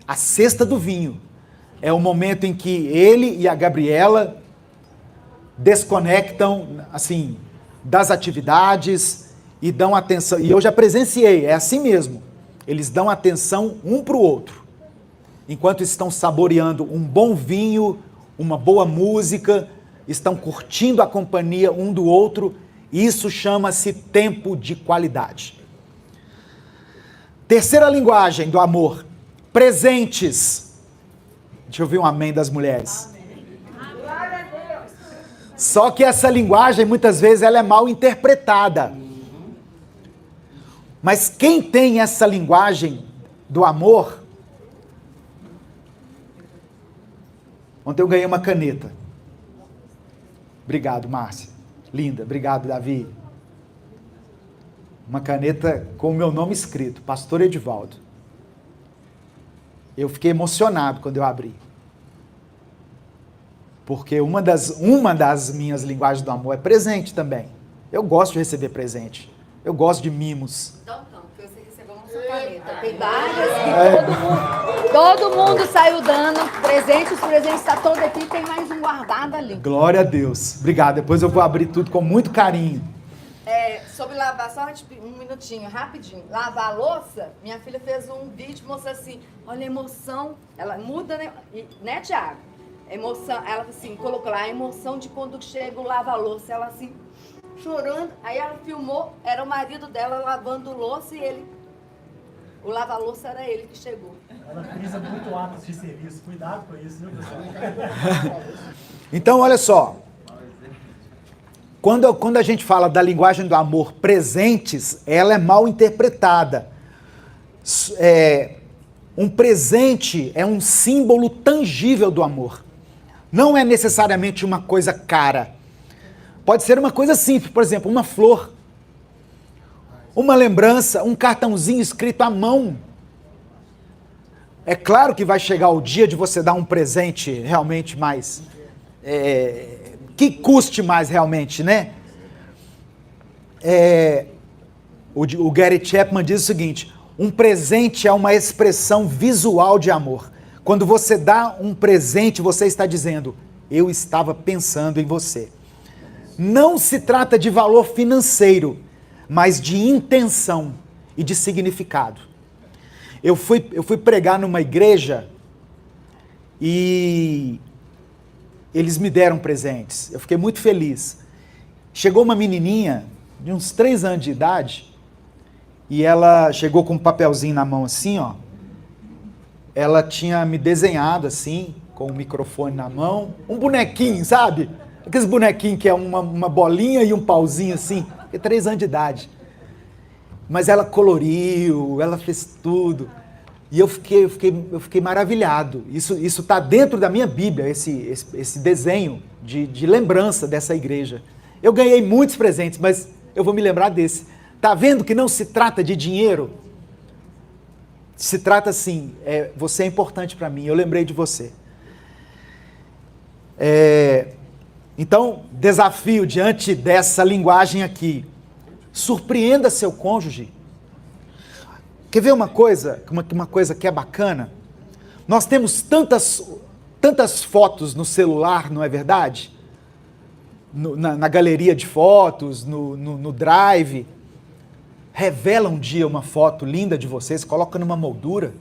a cesta do vinho. É o momento em que ele e a Gabriela desconectam, assim, das atividades e dão atenção. E eu já presenciei, é assim mesmo. Eles dão atenção um para o outro. Enquanto estão saboreando um bom vinho, uma boa música, estão curtindo a companhia um do outro. Isso chama-se tempo de qualidade. Terceira linguagem do amor, presentes. Deixa eu ouvir um amém das mulheres. Só que essa linguagem, muitas vezes, ela é mal interpretada. Mas quem tem essa linguagem do amor... Ontem eu ganhei uma caneta. Obrigado, Márcia. Linda. Obrigado, Davi. Uma caneta com o meu nome escrito, Pastor Edivaldo. Eu fiquei emocionado quando eu abri. Porque uma das minhas linguagens do amor é presente também. Eu gosto de receber presente. Eu gosto de mimos. Então, porque você recebeu uma sua caneta. Tem várias que todo mundo saiu dando presente. Os presentes estão todos aqui. Tem mais um guardado ali. Glória a Deus. Obrigado. Depois eu vou abrir tudo com muito carinho. Sobre lavar, só um minutinho, rapidinho. Lavar a louça, minha filha fez um vídeo mostrando assim, olha a emoção, ela muda, né, Thiago? Emoção, ela assim, colocou lá a emoção de quando chega o lava-louça, ela assim, chorando, aí ela filmou, era o marido dela lavando louça e o lava-louça era ele que chegou. Ela frisa muito atos de serviço, cuidado com isso, viu, pessoal? Então, olha só. Quando a gente fala da linguagem do amor presentes, ela é mal interpretada. Um presente é um símbolo tangível do amor. Não é necessariamente uma coisa cara. Pode ser uma coisa simples, por exemplo, uma flor, uma lembrança, um cartãozinho escrito à mão. É claro que vai chegar o dia de você dar um presente realmente mais... que custe mais realmente, né? O Gary Chapman diz o seguinte, um presente é uma expressão visual de amor. Quando você dá um presente, você está dizendo, eu estava pensando em você. Não se trata de valor financeiro, mas de intenção e de significado. Eu fui pregar numa igreja e... eles me deram presentes. Eu fiquei muito feliz. Chegou uma menininha de uns 3 anos de idade e ela chegou com um papelzinho na mão assim, ó. Ela tinha me desenhado assim, com o microfone na mão. Um bonequinho, sabe? Aqueles bonequinhos que é uma bolinha e um pauzinho assim. É 3 anos de idade. Mas ela coloriu, ela fez tudo. E eu fiquei maravilhado. Isso está dentro da minha Bíblia, esse desenho de lembrança dessa igreja. Eu ganhei muitos presentes, mas eu vou me lembrar desse. Está vendo que não se trata de dinheiro? Se trata assim, você é importante para mim, eu lembrei de você. Então, desafio diante dessa linguagem aqui. Surpreenda seu cônjuge. Quer ver uma coisa que é bacana? Nós temos tantas fotos no celular, não é verdade? Na galeria de fotos, no Drive. Revela um dia uma foto linda de vocês, coloca numa moldura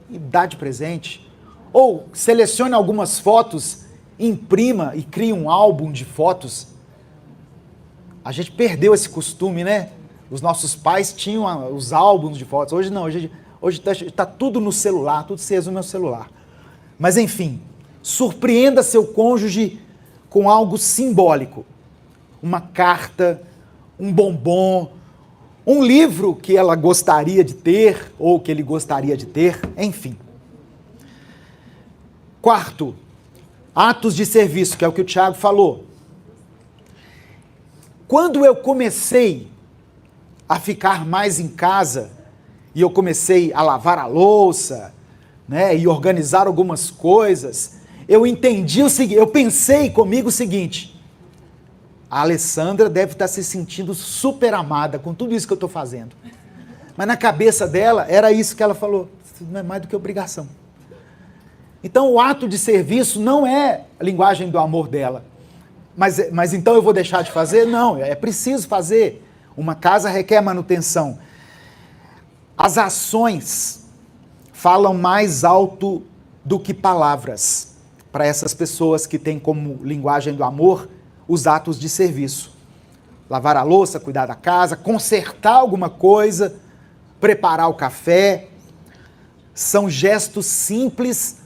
e dá de presente. Ou selecione algumas fotos, imprima e crie um álbum de fotos. A gente perdeu esse costume, né? Os nossos pais tinham os álbuns de fotos. Hoje não, hoje está tudo no celular, tudo se resume ao celular. Mas enfim, surpreenda seu cônjuge com algo simbólico. Uma carta, um bombom, um livro que ela gostaria de ter, ou que ele gostaria de ter, enfim. Quarto, atos de serviço, que é o que o Thiago falou. Quando eu comecei a ficar mais em casa, e eu comecei a lavar a louça, né, e organizar algumas coisas, eu entendi o seguinte, eu pensei comigo o seguinte, a Alessandra deve estar se sentindo super amada com tudo isso que eu estou fazendo. Mas na cabeça dela, era isso que ela falou, isso não é mais do que obrigação. Então o ato de serviço não é a linguagem do amor dela. Mas então eu vou deixar de fazer? Não, é preciso fazer. Uma casa requer manutenção. As ações falam mais alto do que palavras para essas pessoas que têm como linguagem do amor os atos de serviço. Lavar a louça, cuidar da casa, consertar alguma coisa, preparar o café. São gestos simples,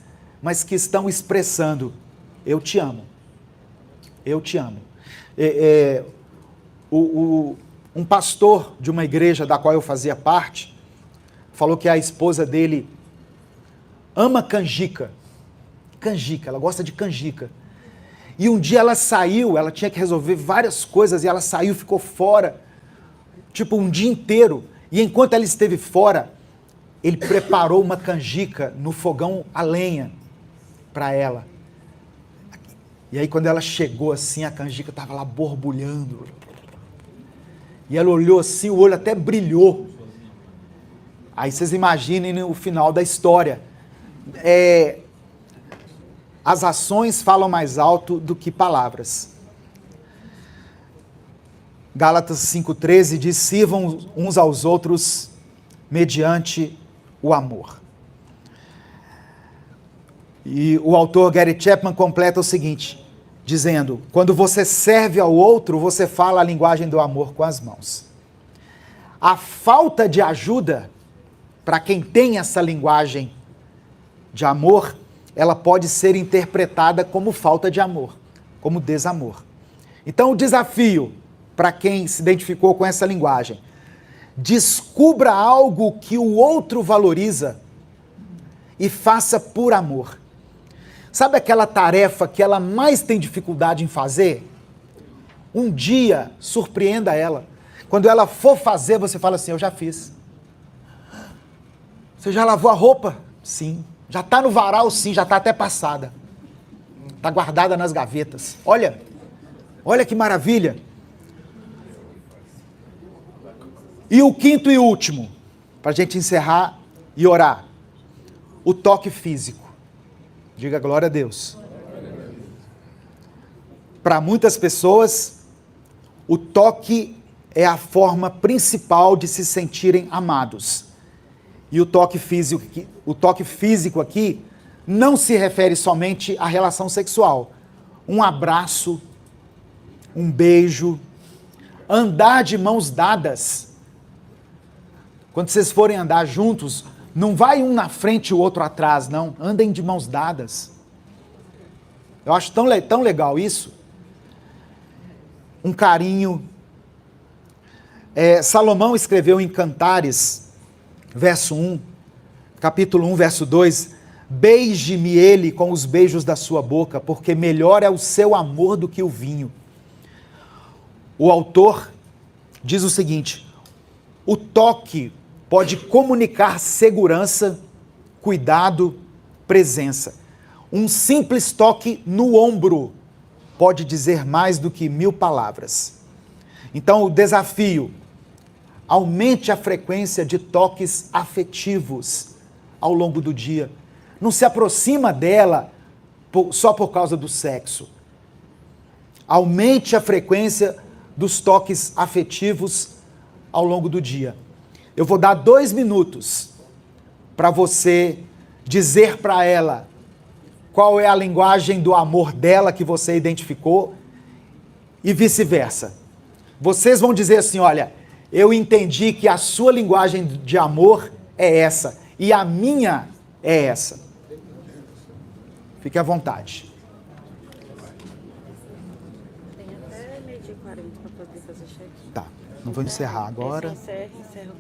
mas que estão expressando: eu te amo. Eu te amo. Um pastor de uma igreja da qual eu fazia parte falou que a esposa dele ama canjica. Canjica, ela gosta de canjica. E um dia ela saiu, ela tinha que resolver várias coisas, e ela saiu, ficou fora, tipo um dia inteiro. E enquanto ela esteve fora, ele preparou uma canjica no fogão a lenha para ela. E aí quando ela chegou assim, a canjica estava lá borbulhando. E ela olhou assim, o olho até brilhou. Aí vocês imaginem o final da história. As ações falam mais alto do que palavras. Gálatas 5,13 diz: sirvam uns aos outros mediante o amor. E o autor Gary Chapman completa o seguinte, dizendo: quando você serve ao outro, você fala a linguagem do amor com as mãos. A falta de ajuda, para quem tem essa linguagem de amor, ela pode ser interpretada como falta de amor, como desamor. Então o desafio, para quem se identificou com essa linguagem: descubra algo que o outro valoriza e faça por amor. Sabe aquela tarefa que ela mais tem dificuldade em fazer? Um dia, surpreenda ela. Quando ela for fazer, você fala assim: eu já fiz. Você já lavou a roupa? Sim. Já está no varal? Sim. Já está até passada. Está guardada nas gavetas. Olha que maravilha. E o quinto e último, para a gente encerrar e orar: o toque físico. Diga glória a Deus. Para muitas pessoas, o toque é a forma principal de se sentirem amados. E o toque físico aqui não se refere somente à relação sexual. Um abraço, um beijo, andar de mãos dadas. Quando vocês forem andar juntos, não vai um na frente e o outro atrás, não. Andem de mãos dadas. Eu acho tão legal isso. Um carinho. Salomão escreveu em Cantares, verso 1, capítulo 1, verso 2: beije-me ele com os beijos da sua boca, porque melhor é o seu amor do que o vinho. O autor diz o seguinte: o toque pode comunicar segurança, cuidado, presença. Um simples toque no ombro pode dizer mais do que 1000 palavras. Então, o desafio: aumente a frequência de toques afetivos ao longo do dia. Não se aproxima dela só por causa do sexo. Aumente a frequência dos toques afetivos ao longo do dia. Eu vou dar 2 minutos para você dizer para ela qual é a linguagem do amor dela que você identificou e vice-versa. Vocês vão dizer assim: olha, eu entendi que a sua linguagem de amor é essa e a minha é essa. Fique à vontade. Tem até meio dia 40 para poder fazer check-in. Tá, não vou encerrar agora. Encerra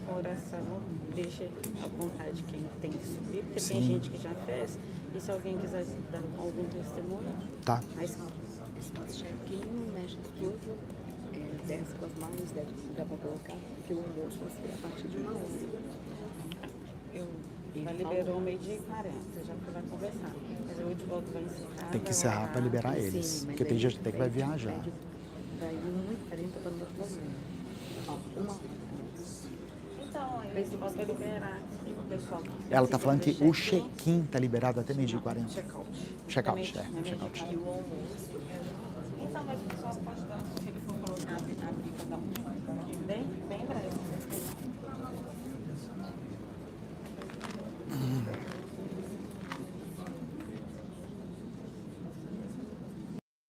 com oração, deixa à vontade quem tem que subir, porque Sim. tem gente que já fez, e se alguém quiser dar algum testemunho, Tá. mas Check-in, mexe tudo, desce com as mãos, dá para colocar, porque o almoço vai ser a partir de 1 hora. já liberou meio dia 40, já foi lá conversar. Mas eu de volta vai encerrar. Tem que encerrar para liberar eles, porque tem gente que vai viajar. Daí 1h40 para não ter problema. Ó, 1 hora. Então, aí eu volto a liberar o pessoal. Ela está falando que o check-in está liberado até meio dia 40. Check-out. Check-out, check-out. Então, Não, mas o pessoal pode dar.